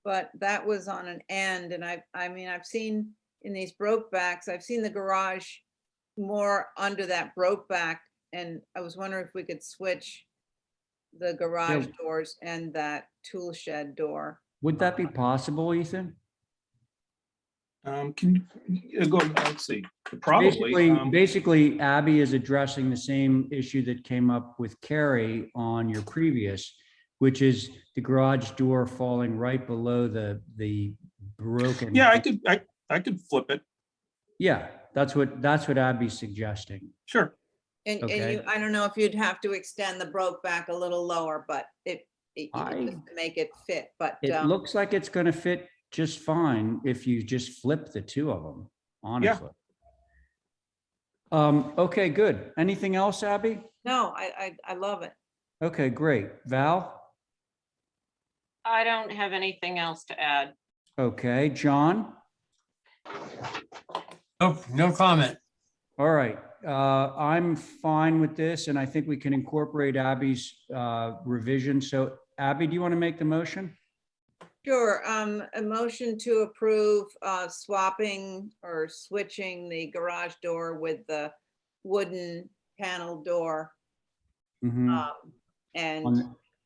but that was on an end. And I mean, I've seen in these broke backs, I've seen the garage more under that broke back. And I was wondering if we could switch the garage doors and that tool shed door. Would that be possible, Ethan? Can you go, let's see, probably. Basically, Abby is addressing the same issue that came up with Carrie on your previous, which is the garage door falling right below the broken. Yeah, I could flip it. Yeah, that's what Abby's suggesting. Sure. And Okay. I don't know if you'd have to extend the broke back a little lower, but just to make it fit, but. It looks like it's gonna fit just fine if you just flip the two of them, honestly. Okay, good. Anything else, Abby? No, I love it. Okay, great. Val? I don't have anything else to add. Okay, John? Nope, no comment. All right, I'm fine with this, and I think we can incorporate Abby's revision. So Abby, do you want to make the motion? Sure, a motion to approve swapping or switching the garage door with the wooden panel door. Mhm. And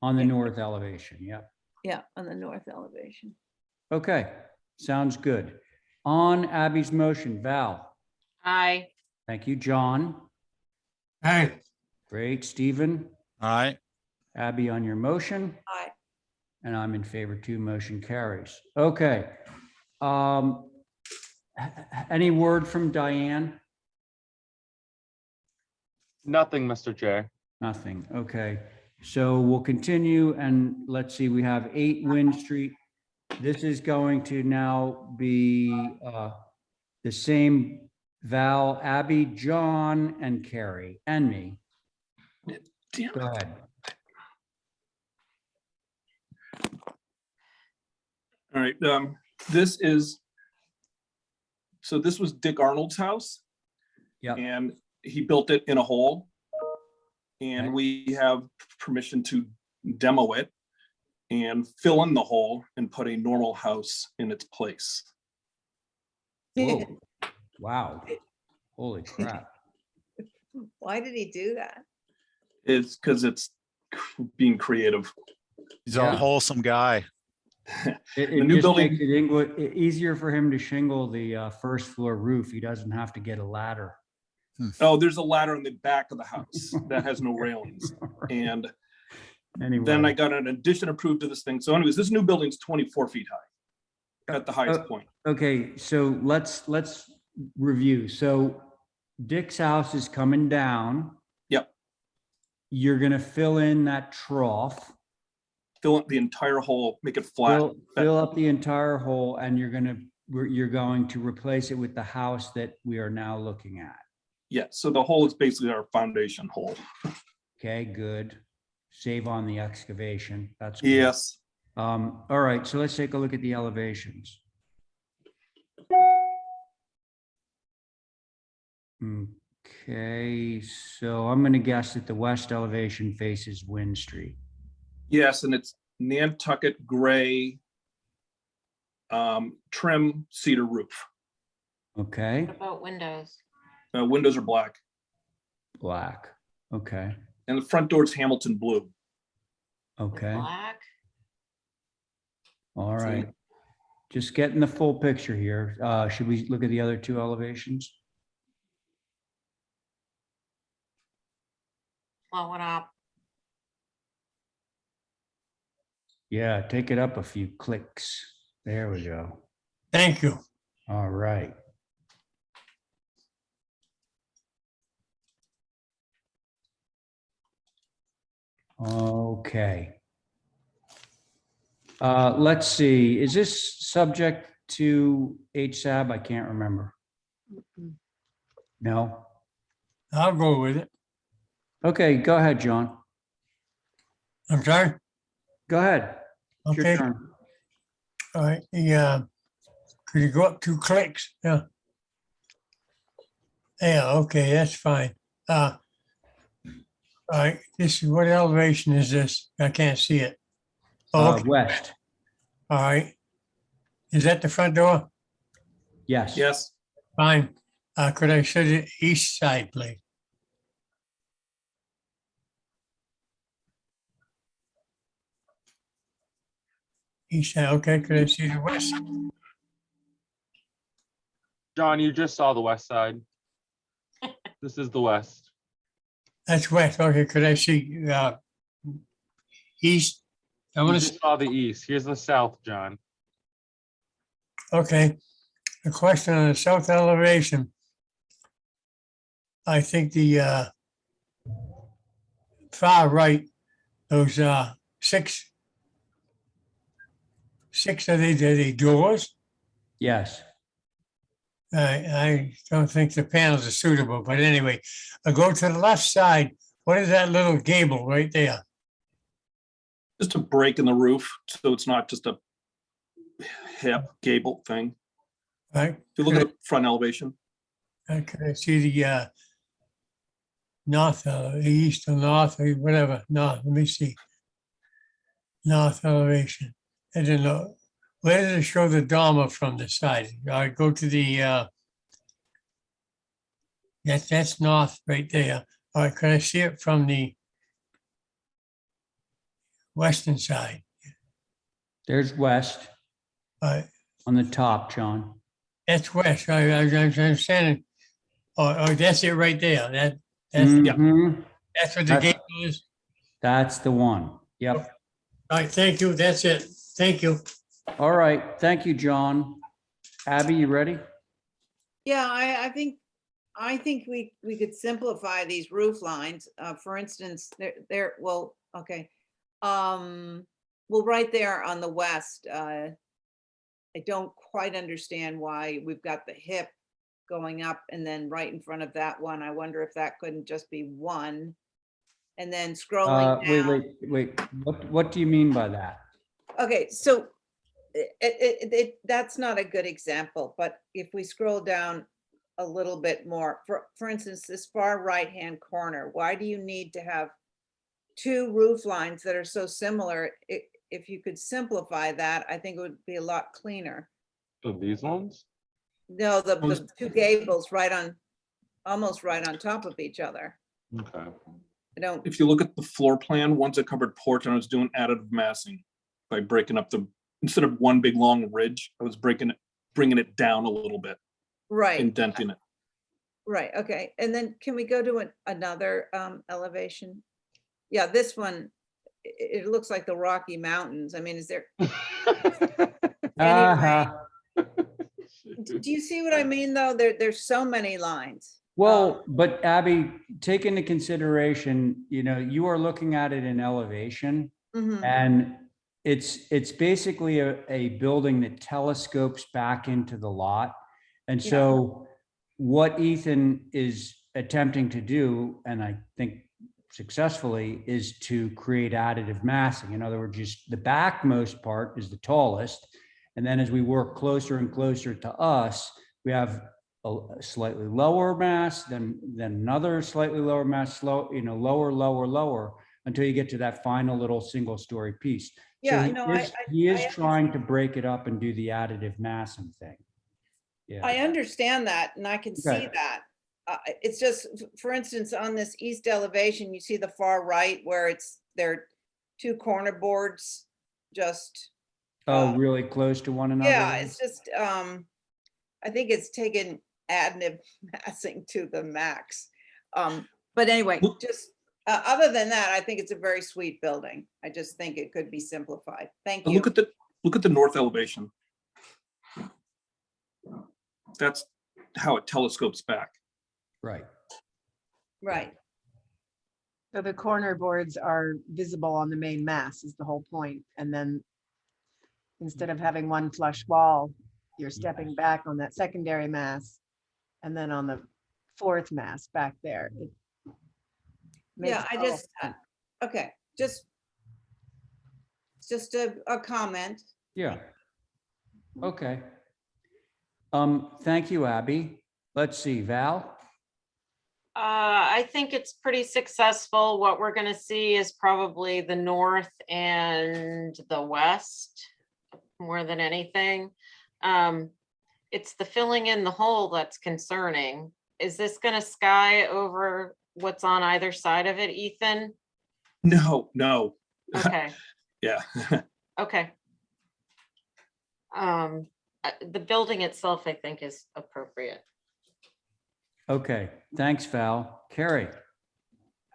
On the north elevation, yep. yeah, on the north elevation. Okay, sounds good. On Abby's motion, Val? Aye. Thank you, John. Hey, Great, Stephen? All right. Abby on your motion? Aye. And I'm in favor too, motion carries. Okay. Any word from Diane? Nothing, Mr. Chair. Nothing, okay. So we'll continue and let's see, we have 8 Wind Street. This is going to now be the same Val, Abby, John, and Carrie, and me. Damn. Go ahead. All right, this was Dick Arnold's house. Yeah. And he built it in a hole. And Okay. we have permission to demo it and fill in the hole and put a normal house in its place. Whoa. Wow. Holy crap. Why did he do that? It's because it's being creative. He's Yeah. a wholesome guy. It The new just building- makes it easier for him to shingle the first floor roof. He doesn't have to get a ladder. Oh, there's a ladder in the back of the house that has no railings. And Anyway. then I got an addition approved to this thing. So anyways, this new building's 24 feet high at the highest point. Okay, so let's review. So Dick's house is coming down. Yep. You're gonna fill in that trough, Fill up the entire hole, make it flat. fill up the entire hole, and you're going to replace it with the house that we are now looking at. Yeah, so the hole is basically our foundation hole. Okay, good. Save on the excavation. That's good. Yes. All right, so let's take a look at the elevations. Okay, so I'm gonna guess that the west elevation faces Wind Street. Yes, and it's Nantucket gray trim cedar roof. Okay, What about windows? Windows are black. black. Okay, And the front door is Hamilton blue. okay, Black? all right. Just getting the full picture here. Should we look at the other 2 elevations? Blow it up. Yeah, take it up a few clicks. There we go. thank you. All right. Okay. Let's see, is this subject to HSAB? I can't remember. No? I'll go with it. Okay, go ahead, John. I'm sorry. Go ahead. It's your Okay, turn. all right, could you go up 2 clicks? Yeah. Yeah, okay, that's fine. All right, this is, what elevation is this? I can't see it. Oh, okay, West, all right. Is that the front door? yes. Yes. Fine. Could I set it east side, please? East side, okay, could I see the west? John, you just saw the west side. This is the west. That's west, okay, could I see, east? I You want just to, saw the east. Here's the south, John. okay. A question on the south elevation. I think the, far right, those, six are they doors? Yes. I don't think the panels are suitable, but anyway, I go to the left side. What is that little gable right there? Just a break in the roof, so it's not just a hip gable thing. Right? If you look at the front elevation, Can I see the north, east or north, or whatever, north, let me see. North elevation. I didn't know. Where does it show the dormer from the side? I go to the, that's north right there. All right, can I see it from the western side? There's west All right, on the top, John. that's west. I'm understanding. Oh, that's it right there. That's Mhm. that's what the That's- gable is. That's the one. Yep. All right, thank you. That's it. Thank you. All right. Thank you, John. Abby, you ready? Yeah, I think we could simplify these roof lines. For instance, well, okay. Well, right there on the west, I don't quite understand why we've got the hip going up and then right in front of that one. I wonder if that couldn't just be one. And then scrolling down. Wait. What do you mean by that? Okay, so that's not a good example, but if we scroll down a little bit more, for instance, this far right-hand corner, why do you need to have 2 roof lines that are so similar? If you could simplify that, I think it would be a lot cleaner. So these ones? No, the 2 gables almost right on top of each other. Okay. I don't, if you look at the floor plan, one's a covered porch, and I was doing additive massing by breaking up instead of one big long ridge, I was bringing it down a little bit, right, indenting it. right, okay. And then can we go to another elevation? Yeah, this one, it looks like the Rocky Mountains. I mean, is there? Anyway, do you see what I mean, though? There's so many lines. Well, but Abby, take into consideration, you are looking at it in elevation, Mhm. and it's basically a building that telescopes back into the lot. And so what Ethan is attempting to do, and I think successfully, is to create additive massing. In other words, just the backmost part is the tallest. And then as we work closer and closer to us, we have a slightly lower mass, then another slightly lower mass, lower, until you get to that final little single story piece. Yeah, So no, he is I trying to break it up and do the additive massing thing. Yeah. I understand that, and I can see Okay. that. It's just, for instance, on this east elevation, you see the far right where there are 2 corner boards just. Really close to one another? Yeah, it's just, I think it's taken additive massing to the max. But anyway, just other than that, I think it's a very sweet building. I just think it could be simplified. Thank you. Look at the north elevation. That's how it telescopes back. Right. Right. So the corner boards are visible on the main mass is the whole point. And then instead of having one flush wall, you're stepping back on that secondary mass. And then on the 4th mass back there. It makes Yeah, I total just, sense. okay, just It's just a comment. Yeah. Okay. Thank you, Abby. Let's see, Val? I think it's pretty successful. What we're gonna see is probably the north and the west more than anything. It's the filling in the hole that's concerning. Is this gonna sky over what's on either side of it, Ethan? No. Okay, Yeah. okay. The building itself, I think, is appropriate. Okay, thanks, Val. Carrie?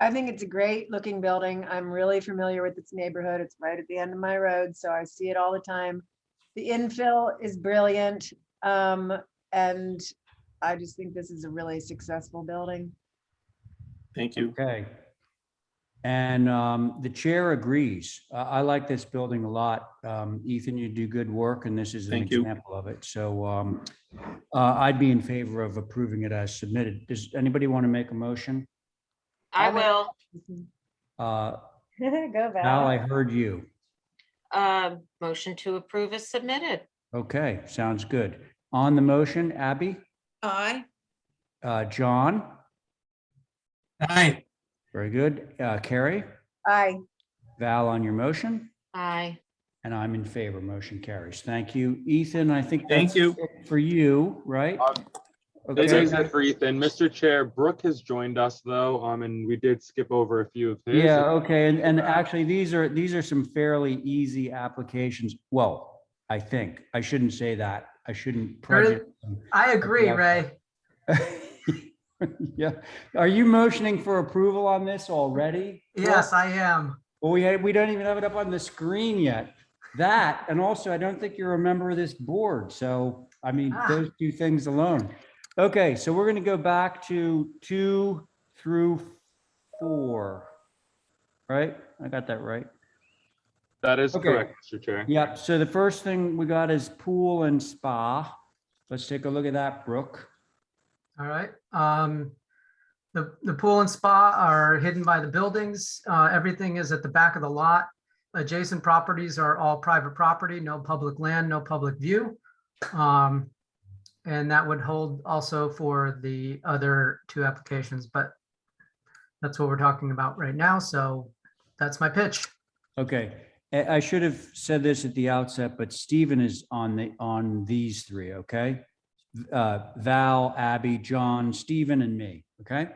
I think it's a great looking building. I'm really familiar with its neighborhood. It's right at the end of my road, so I see it all the time. The infill is brilliant. And I just think this is a really successful building. Thank you. Okay. And the chair agrees. I like this building a lot. Ethan, you do good work, and this is an Thank you. example of it. So I'd be in favor of approving it as submitted. Does anybody want to make a motion? I will. Go Val, I heard you. Motion to approve is submitted. Okay, sounds good. On the motion, Abby? Aye. John? Aye. Very good. Carrie? Aye. Val on your motion? Aye. And I'm in favor. Motion carries. Thank you. Ethan, I think Thank that's you. it for you, right? This Okay. is it for Ethan. Mr. Chair, Brooke has joined us though, and we did skip over a few of his. Yeah, okay. And actually, these are some fairly easy applications. Well, I think. I shouldn't say that. I shouldn't prejudice them. I agree, Yeah. Ray. Yeah. Are you motioning for approval on this already? Yes, I am. Well, we don't even have it up on the screen yet. That, and also I don't think you're a member of this board. So, I mean, those two things alone. Okay, so we're going to go back to 2 through 4. Right? I got that right. That is Okay. correct, Mr. Chair. Yep. So the first thing we got is pool and spa. Let's take a look at that, Brooke. All right. The pool and spa are hidden by the buildings. Everything is at the back of the lot. Adjacent properties are all private property, no public land, no public view. And that would hold also for the other 2 applications, but that's what we're talking about right now. So that's my pitch. Okay. I should have said this at the outset, but Stephen is on these 3, okay? Val, Abby, John, Stephen, and me, okay?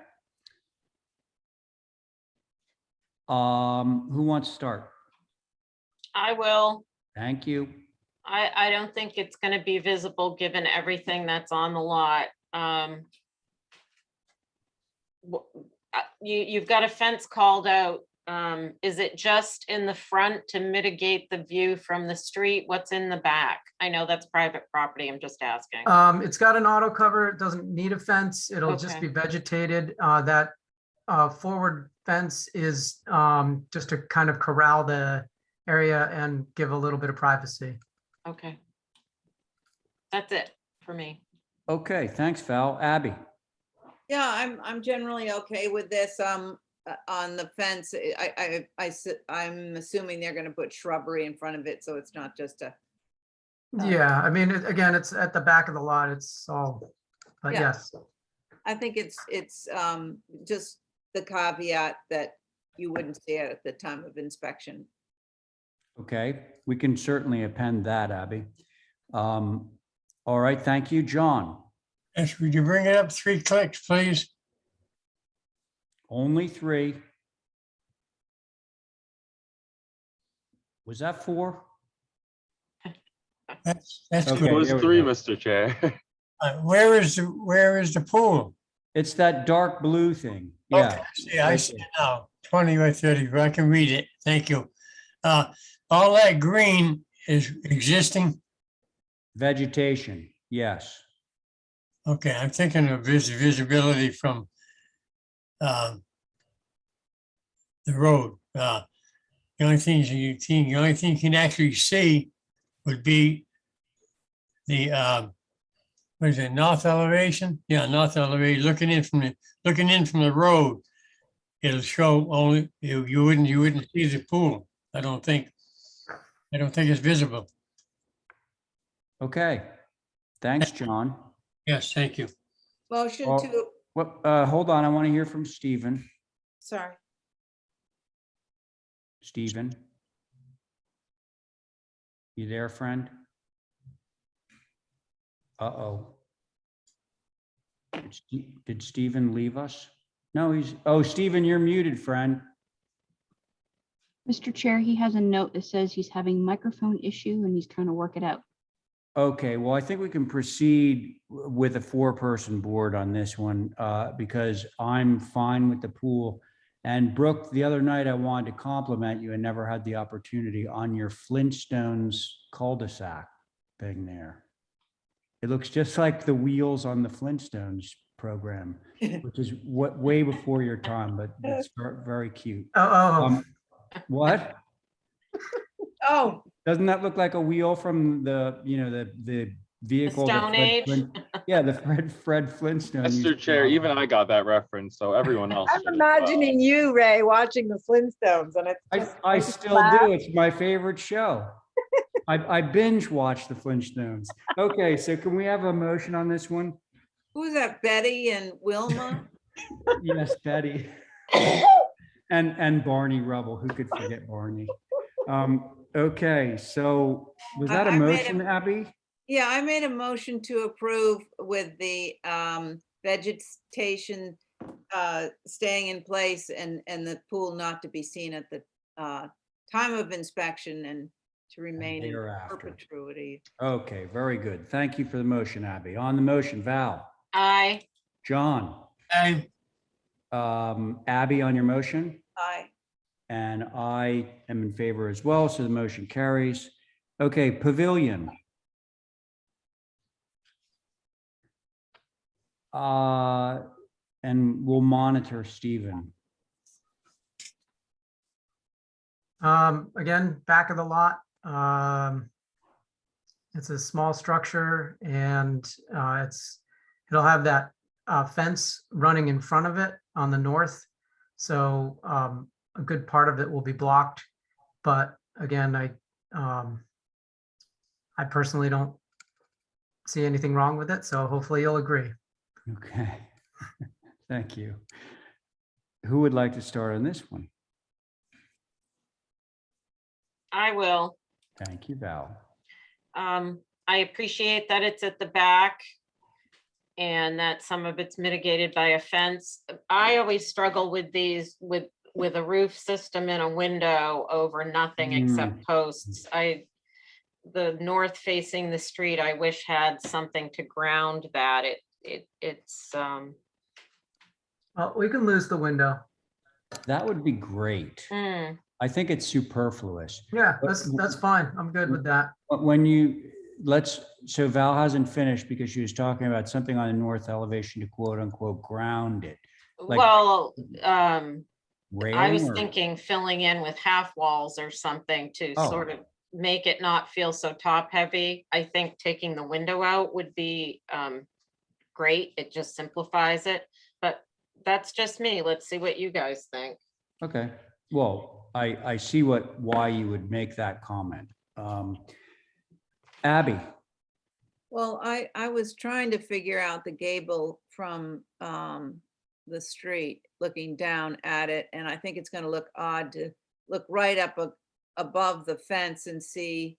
Who wants to start? I will. Thank you. I don't think it's gonna be visible given everything that's on the lot. You've got a fence called out. Is it just in the front to mitigate the view from the street? What's in the back? I know that's private property. I'm just asking. It's got an auto cover. It doesn't need a fence. It'll just Okay. be vegetated. That forward fence is just to kind of corral the area and give a little bit of privacy. Okay. That's it for me. Okay, thanks, Val. Abby? Yeah, I'm generally okay with this. On the fence, I'm assuming they're gonna put shrubbery in front of it, so it's not just a. Yeah, I mean, again, it's at the back of the lot. It's all, but Yeah. yes. I think it's just the caveat that you wouldn't see it at the time of inspection. Okay, we can certainly append that, Abby. All right, thank you. John? Yes, would you bring it up 3 clicks, please? Only 3. Was that 4? That's Okay. It good. was there we 3, go. Mr. Chair. Where is the pool? It's that dark blue thing. Okay, Yeah. I see it now, 20 by 30, I can read it, thank you. All that green is existing, Vegetation, yes. okay, I'm thinking of visibility from the road. The only things you can actually see would be the, what is it, north elevation? Yeah, north elevation, looking in from the road. It'll show only, you wouldn't see the pool, I don't think. I don't think it's visible. Okay. Thanks, John. Yes, thank you. Motion Well, to, hold on, I want to hear from Stephen. sorry, Stephen? You there, friend? Uh-oh. Did Stephen leave us? No, Stephen, you're muted, friend. Mr. Chair, he has a note that says he's having microphone issue and he's trying to work it out. Okay, well, I think we can proceed with a 4-person board on this one because I'm fine with the pool. And Brooke, the other night I wanted to compliment you and never had the opportunity on your Flintstones cul-de-sac thing there. It looks just like the wheels on the Flintstones program, which is way before your time, but it's very cute. What? oh, Doesn't that look like a wheel from the, the vehicle? that Stone Fred Age? Yeah, the Fred Flintstone. used Mr. to Chair, drive. even I got that reference, so everyone else. I'm should as well. imagining you, Ray, watching the Flintstones and it's just. I makes you still laugh. do. It's my favorite show. I binge watch the Flintstones. Okay, so can we have a motion on this one? who's that, Betty and Wilma? Yes, Betty. And Barney Rubble. Who could forget Barney? Okay, so was that a I made motion, Abby? Yeah, I made a motion to approve with the vegetation staying in place and the pool not to be seen at the time of inspection and to remain in thereafter. perpetuity. Okay, very good. Thank you for the motion, Abby. On the motion, Val, Aye. John, Aye. Abby on your motion, Aye. and I am in favor as well, so the motion carries. Okay, pavilion. And we'll monitor Stephen. Again, back of the lot. It's a small structure and it'll have that fence running in front of it on the north. So a good part of it will be blocked. But again, I personally don't see anything wrong with it. So hopefully you'll agree. Okay, thank you. Who would like to start on this one? I will. Thank you, Val. I appreciate that it's at the back and that some of it's mitigated by a fence. I always struggle with these with a roof system and a window over nothing except posts. The north facing the street, I wish had something to ground that. It's Well, we can lose the window. That would be great. I think it's superfluous. Yeah, that's fine. I'm good with that. But so Val hasn't finished because she was talking about something on the north elevation to quote unquote ground it. Like well, I was railing or- thinking filling in with half walls or something to Oh. sort of make it not feel so top heavy. I think taking the window out would be great. It just simplifies it, but that's just me. Let's see what you guys think. Okay, well, I see why you would make that comment. Abby, Well, I was trying to figure out the gable from the street, looking down at it, and I think it's gonna look odd to look right up above the fence and see,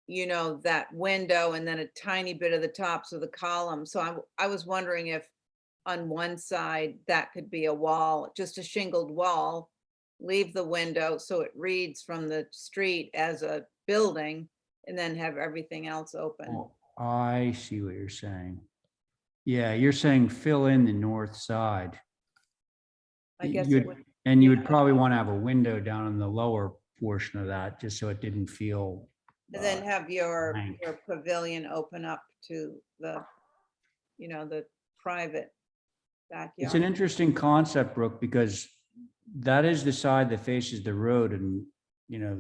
that window and then a tiny bit of the tops of the column. So I was wondering if on one side that could be a wall, just a shingled wall, leave the window so it reads from the street as a building, and then have everything else open. oh, I see what you're saying. Yeah, you're saying fill in the north side. I guess You'd- it would, And you would probably want to have a window down in the lower portion of that, just so it didn't feel. and then have your blank. pavilion open up to the, the private backyard. It's an interesting concept, Brooke, because that is the side that faces the road and,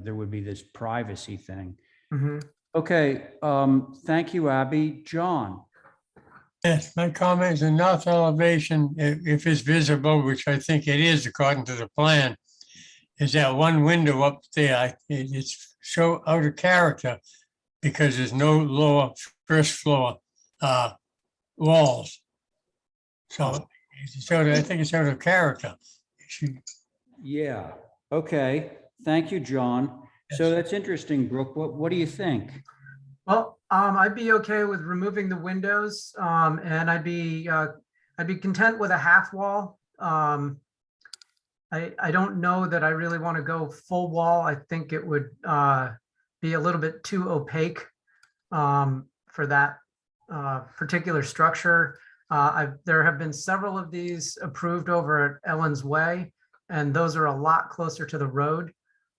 there would be this privacy thing. Mhm. Okay, thank you, Abby. John, Yes, my comment is the north elevation, if it's visible, which I think it is according to the plan, is that one window up there. It's so out of character because there's no lower first floor walls. So I think it's out of character. It should- Yeah, okay. Thank you, John. So that's interesting, Brooke. What do you think? Well, I'd be okay with removing the windows, and I'd be content with a half wall. I don't know that I really want to go full wall. I think it would be a little bit too opaque for that particular structure. There have been several of these approved over at Ellen's Way, and those are a lot closer to the road.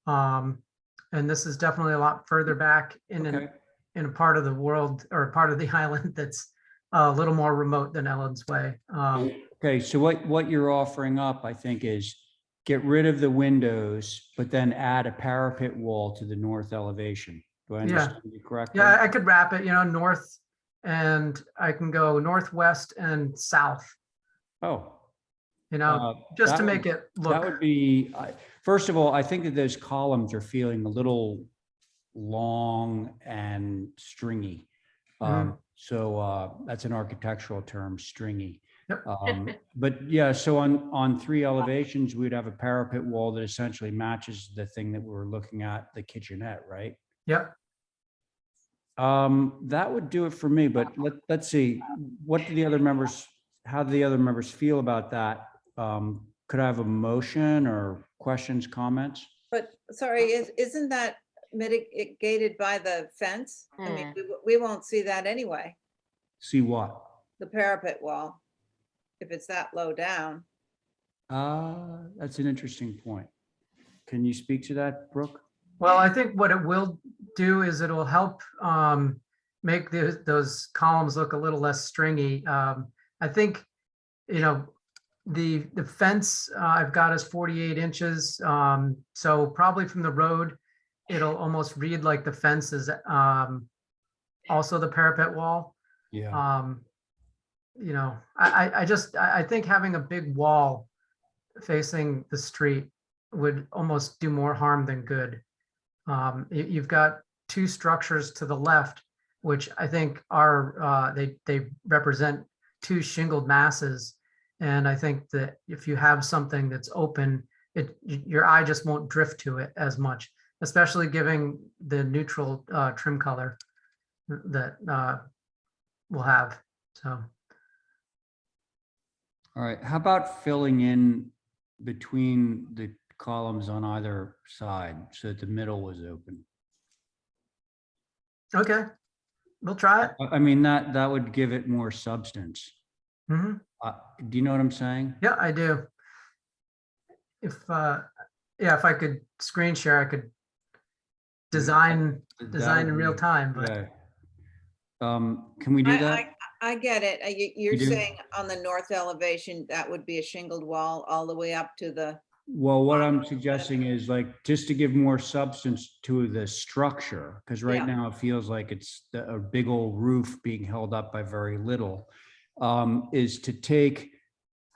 And this is definitely a lot further back in Okay. in a part of the world or part of the island that's a little more remote than Ellen's Way. Okay, so what you're offering up, I think, is get rid of the windows, but then add a parapet wall to the north elevation. Do I understand you correctly? Yeah, I could wrap it, north, and I can go northwest and south, Oh. just that to would- make it That would look. be, first of all, I think that those columns are feeling a little long and stringy. So that's an architectural term, stringy. Yep. But yeah, so on 3 elevations, we'd have a parapet wall that essentially matches the thing that we're looking at, the kitchenette, right? Yep. That would do it for me, but let's see, what do the other members, how do the other members feel about that? Could I have a motion or questions, comments? But sorry, isn't that mitigated by the fence? I mean, we won't see that anyway, See what? the parapet wall, if it's that low down. That's an interesting point. Can you speak to that, Brooke? Well, I think what it will do is it'll help make those columns look a little less stringy. I think, the fence I've got is 48 inches. So probably from the road, it'll almost read like the fence is also the parapet wall. Yeah. I think having a big wall facing the street would almost do more harm than good. You've got 2 structures to the left, which I think are they represent 2 shingled masses. And I think that if you have something that's open, your eye just won't drift to it as much, especially giving the neutral trim color that we'll have. So. All right, how about filling in between the columns on either side so that the middle was open? Okay, we'll try it. I mean, that would give it more substance. Mhm. Do you know what I'm saying? Yeah, I do. If I could screen share, I could design in real time, but Yeah. Can we do that? I get it. You're You do? saying on the north elevation, that would be a shingled wall all the way up to the, Well, what I'm suggesting is like, just to give more substance to the structure, because right Yeah. now it feels like it's a big old roof being held up by very little, is to take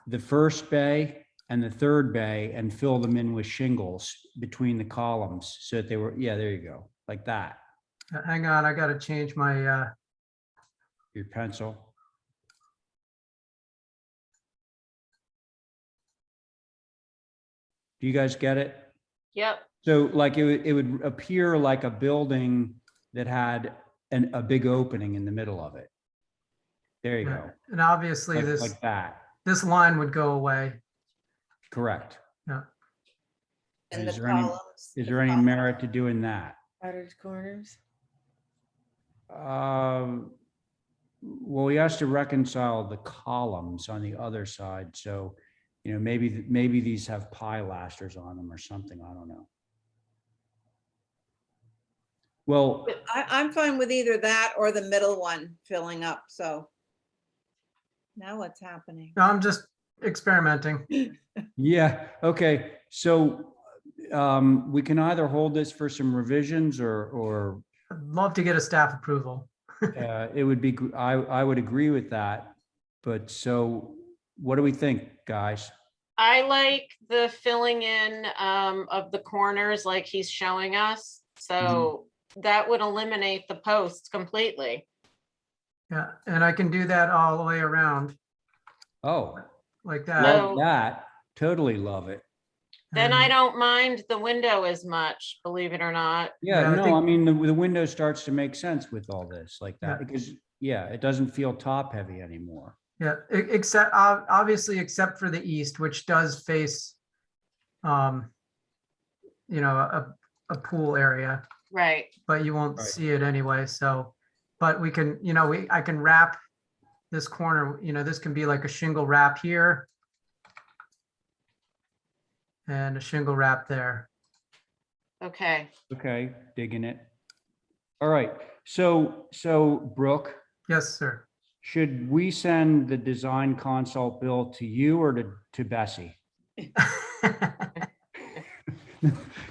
the first bay and the third bay and fill them in with shingles between the columns so that they were, yeah, there you go, like that, hang on, I gotta change my, your pencil. Do you guys get it? Yep. So like it would appear like a building that had a big opening in the middle of it. There you go. and obviously Like, like that. this line would go away. Correct. Yeah. and Is the there any, columns. is there any merit to doing that? Cottage corners. Well, he has to reconcile the columns on the other side. So, maybe these have pilasters on them or something. I don't know. Well, I'm fine with either that or the middle one filling up, so. Now what's happening? No, I'm just experimenting. yeah, okay. So we can either hold this for some revisions or I'd love to get a staff approval. it would be, I would agree with that. But so what do we think, guys? I like the filling in of the corners like he's showing us. So that would eliminate the posts completely. Yeah, and I can do that all the way around Oh, like that. love So- that. Totally love it. Then I And- don't mind the window as much, believe it or not. Yeah, Yeah, I no, think- I mean, the window starts to make sense with all this like that Yeah. because, yeah, it doesn't feel top heavy anymore. Yeah, except obviously, except for the east, which does face, you know, a pool area, Right. but you won't Right. see it anyway. So, but we can, you know, I can wrap this corner, you know, this can be like a shingle wrap here. And a shingle wrap there. Okay. Okay, digging it. All right, so Brooke, Yes, sir. should we send the design consult bill to you or to Bessie?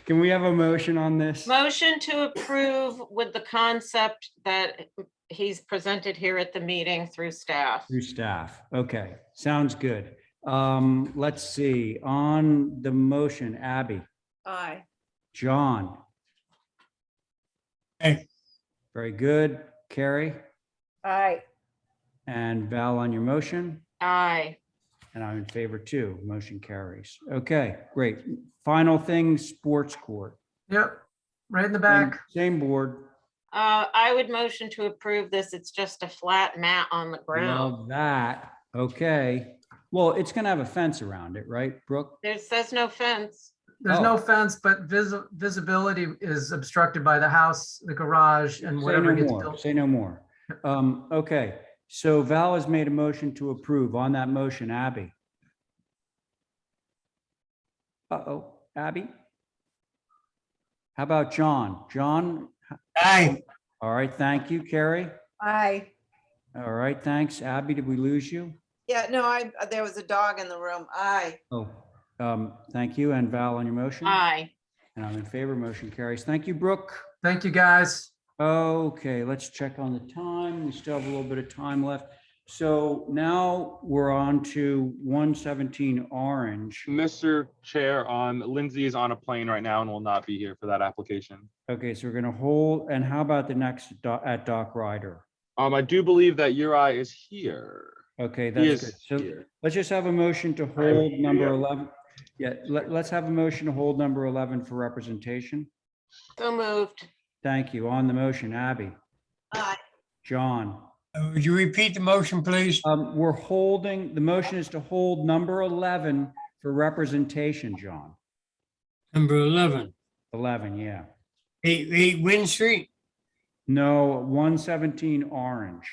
Can we have a motion on this? Motion to approve with the concept that he's presented here at the meeting through staff. Through staff. Okay, sounds good. Let's see, on the motion, Abby, Aye. John. Hey. Very good. Carrie Aye. and Val on your motion, Aye. and I'm in favor too. Motion carries. Okay, great. Final thing, sports court. Yep, right in the back. Same board. I would motion to approve this. It's just a flat mat on the ground. Love that. Okay. Well, it's gonna have a fence around it, right, Brooke? There says no fence. There's Oh. no fence, but visibility is obstructed by the house, the garage, and Say whatever no gets more. built. Say no more. Okay, so Val has made a motion to approve. On that motion, Abby. Uh-oh, Abby? How about John? John? Aye. All right, thank you. Carrie? Aye. All right, thanks. Abby, did we lose you? Yeah, no, there was a dog in the room. Aye. Oh, thank you. And Val on your motion? Aye. And I'm in favor. Motion carries. Thank you, Brooke. Thank you, guys. Okay, let's check on the time. We still have a little bit of time left. So now we're on to 117 Orange. Mr. Chair, Lindsay is on a plane right now and will not be here for that application. Okay, so we're gonna hold, and how about the next at Doc Ryder? I do believe that Uri is here. Okay, He that's good. is So here. let's just have a motion to hold number 11. Yeah, let's have a motion to hold number 11 for representation. So moved. Thank you. On the motion, Abby, Aye. John. Would you repeat the motion, please? We're holding, the motion is to hold number 11 for representation, John. Number 11, 11, yeah. 8 Wynn Street. No, 117 Orange.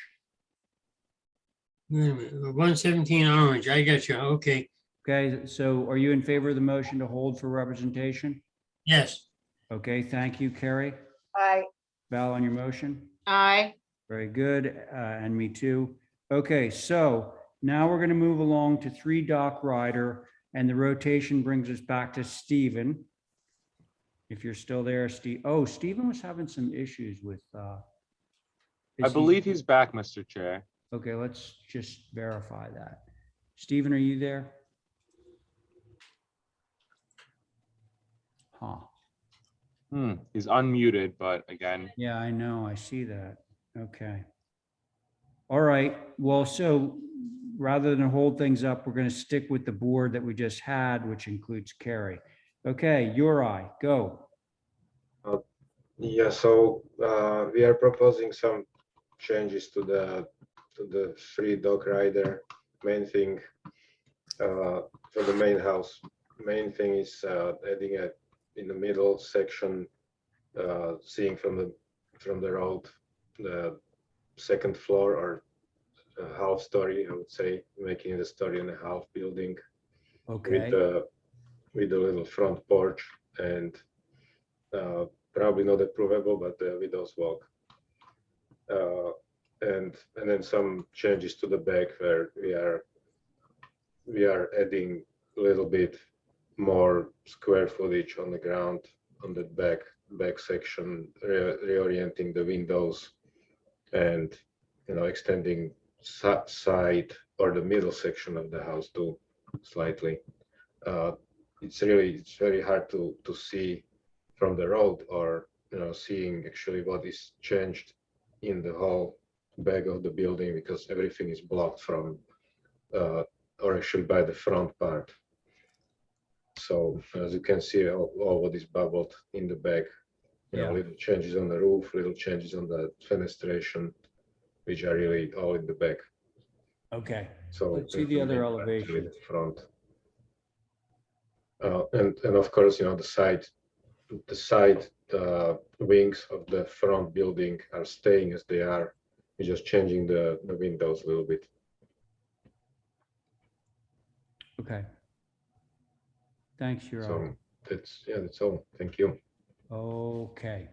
Wait a minute, 117 Orange. I got you. Okay. Okay, so are you in favor of the motion to hold for representation? Yes. Okay, thank you, Carrie. Aye. Val on your motion? Aye. Very good, and me too. Okay, so now we're going to move along to 3 Dock Rider, and the rotation brings us back to Stephen. If you're still there, Steve. Oh, Stephen was having some issues with. I is he- believe he's back, Mr. Chair. Okay, let's just verify that. Stephen, are you there? Huh. He's unmuted, but again, Yeah, I know. I see that. Okay. All right. Well, so rather than hold things up, we're going to stick with the board that we just had, which includes Carrie. Okay, Uri, go. Yeah, so we are proposing some changes to the free dog rider. Main thing for the main house. Main thing is adding it in the middle section, seeing from the road, the second floor or half story, I would say, making it a story and a half building Okay. with a little front porch and probably not approvable, but the widow's walk. And then some changes to the back where we are adding a little bit more square footage on the ground on the back section, reorienting the windows and extending side or the middle section of the house too slightly. It's very hard to see from the road or seeing actually what is changed in the whole back of the building, because everything is blocked from, or actually by the front part. So as you can see, all what is bubbled in the back, little changes on the roof, little changes on the fenestration, which are really all in the back. Okay, So let's see the other actually elevation. the front. And of course, the side wings of the front building are staying as they are. We're just changing the windows a little bit. Okay. Thanks, Uri. So that's all. Thank you. Okay,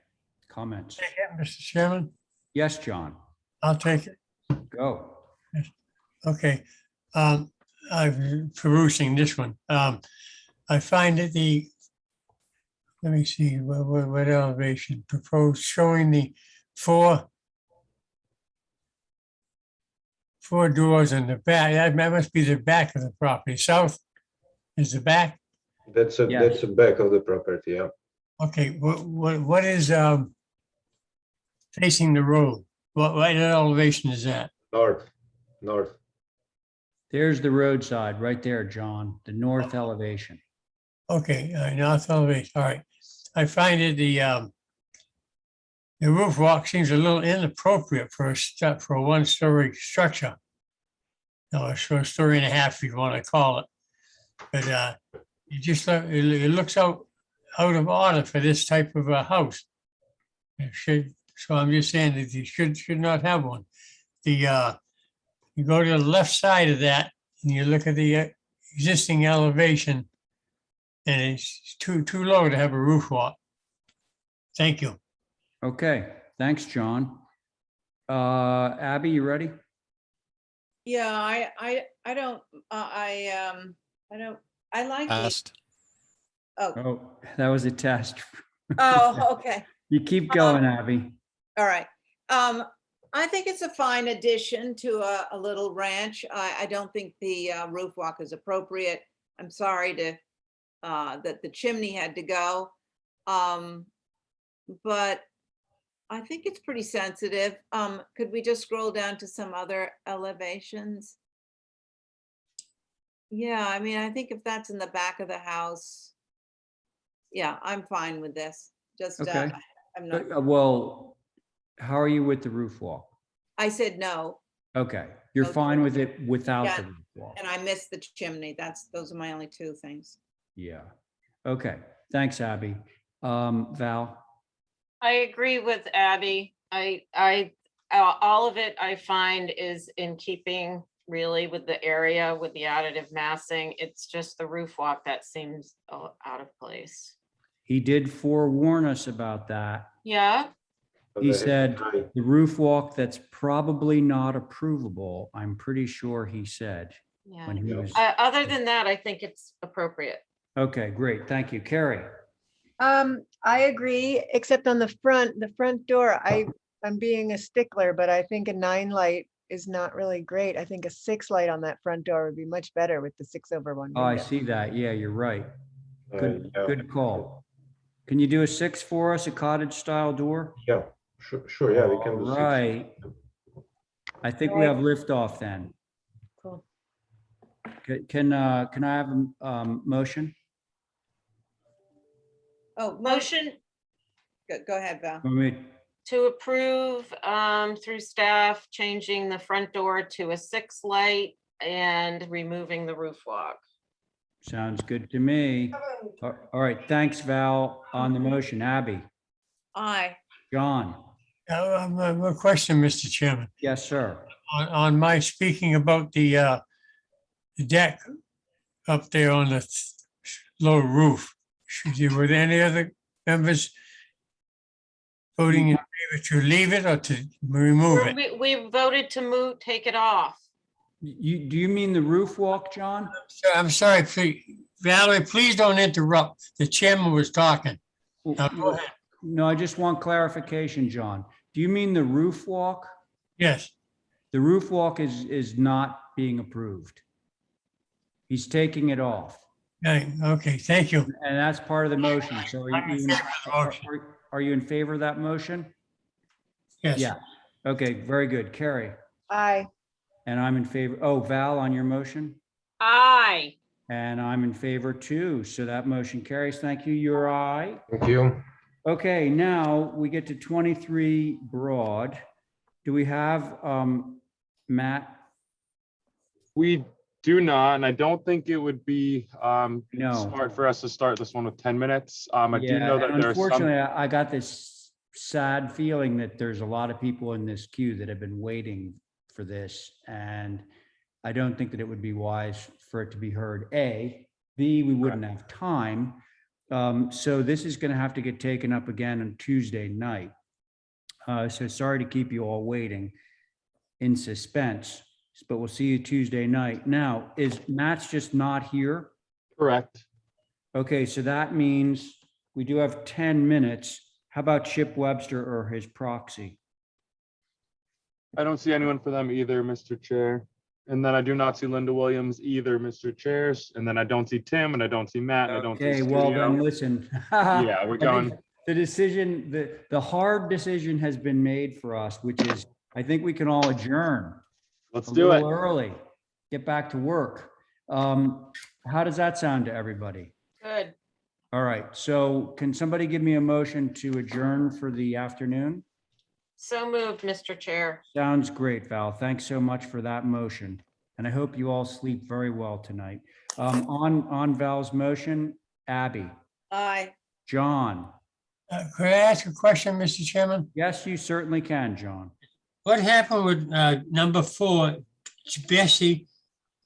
comments? Take it, Mr. Chairman, Yes, John, I'll take it. go. Okay. I'm perusing this one. I find that let me see, what elevation proposed showing the four doors in the back. That must be the back of the property. South is the back. That's the back of the property. Yeah. Okay, what is facing the road? What elevation is that? North. There's the roadside right there, John, the north elevation. Okay, north elevation. All right. I find it the roof walk seems a little inappropriate for a one-story structure. No, a story and a half, if you want to call it. But it looks out of order for this type of a house. So I'm just saying that you should not have one. You go to the left side of that and you look at the existing elevation, and it's too low to have a roof walk. Thank you. Okay, thanks, John. Abby, you ready? Yeah, I like it. Asked. Oh, that was a test. Oh, okay. You keep going, Abby. All right. I think it's a fine addition to a little ranch. I don't think the roof walk is appropriate. I'm sorry that the chimney had to go. But I think it's pretty sensitive. Could we just scroll down to some other elevations? Yeah, I mean, I think if that's in the back of the house, yeah, I'm fine with this. Just, Okay. I'm not, Well, how are you with the roof walk? I said no, Okay, you're Okay. fine with it without Yeah, the roof walk? and I missed the chimney. Those are my only two things. Yeah. Okay, thanks, Abby. Val? I agree with Abby. All of it I find is in keeping really with the area with the additive massing. It's just the roof walk that seems out of place. He did forewarn us about that. Yeah, He said the roof walk that's probably not approvable, I'm pretty sure he said. yeah. When he was, Other than that, I think it's appropriate. okay, great, thank you. Carrie? I agree, except on the front door, I'm being a stickler, but I think a 9 light is not really great. I think a 6 light on that front door would be much better with the 6/1 Oh, I window. see that. Yeah, you're right. Good, Yeah. good call. Can you do a 6 for us, a cottage style door? Yeah, sure. Yeah, we can do All 6. right. I think we have liftoff then. Cool. Can I have a motion? Oh, Motion go ahead, Val. Want me- to approve through staff, changing the front door to a 6 light and removing the roof walk. Sounds good to me. All right, thanks, Val. On the motion, Abby, Aye. John? A question, Mr. Chairman. Yes, sir. On my speaking about the deck up there on the low roof, were there any other members voting in favor to leave it or to remove it? We voted to take it off. Do you mean the roof walk, John? I'm sorry, Valerie, please don't interrupt. The chairman was talking. Now, go ahead. No, I just want clarification, John. Do you mean the roof walk? Yes, The roof walk is not being approved. He's taking it off. Right, okay, thank you. And that's part of the motion. So I'm in favor of the motion. are you in favor of that motion? Yes. Yeah. Okay, very good. Carrie, Aye. and I'm in favor. Oh, Val on your motion? Aye. And I'm in favor too. So that motion carries. Thank you. You're aye. Thank you. Okay, now we get to 23 Broad. Do we have Matt? We do not, and I don't think it would be No. smart for us to start this one with 10 minutes. I do Yeah, know that and there are some. unfortunately, I got this sad feeling that there's a lot of people in this queue that have been waiting for this, and I don't think that it would be wise for it to be heard. A, B, we wouldn't have time. So this is going to have to get taken up again on Tuesday night. So sorry to keep you all waiting in suspense, but we'll see you Tuesday night. Now, is Matt's just not here? Correct. Okay, so that means we do have 10 minutes. How about Chip Webster or his proxy? I don't see anyone for them either, Mr. Chair. And then I do not see Linda Williams either, Mr. Chairs. And then I don't see Tim, and I don't see Matt, and I don't see Okay, well then, Studio. listen. Yeah, we're I think going. The decision, the hard decision has been made for us, which is, I think we can all adjourn. Let's a do it. little early, get back to work. How does that sound to everybody? Good. All right, so can somebody give me a motion to adjourn for the afternoon? So moved, Mr. Chair. Sounds great, Val. Thanks so much for that motion. And I hope you all sleep very well tonight. On Val's motion, Abby, Aye. John. Could I ask a question, Mr. Chairman? Yes, you certainly can, John. What happened with number 4, Bessie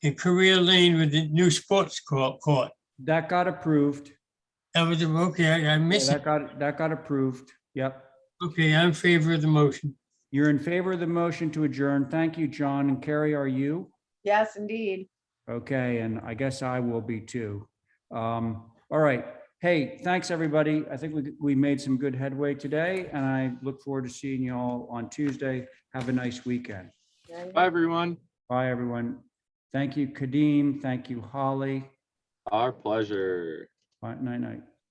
in Career Lane with the new sports court? That got approved. That was, okay, I Yeah, missed it. that got approved. Yep. Okay, I'm in favor of the motion. You're in favor of the motion to adjourn. Thank you, John. And Carrie, are you? Yes, indeed. Okay, and I guess I will be too. All right. Hey, thanks, everybody. I think we made some good headway today, and I look forward to seeing you all on Tuesday. Have a nice weekend. Bye, everyone. Bye, everyone. Thank you, Kadeem. Thank you, Holly. Our pleasure. Bye, night, night.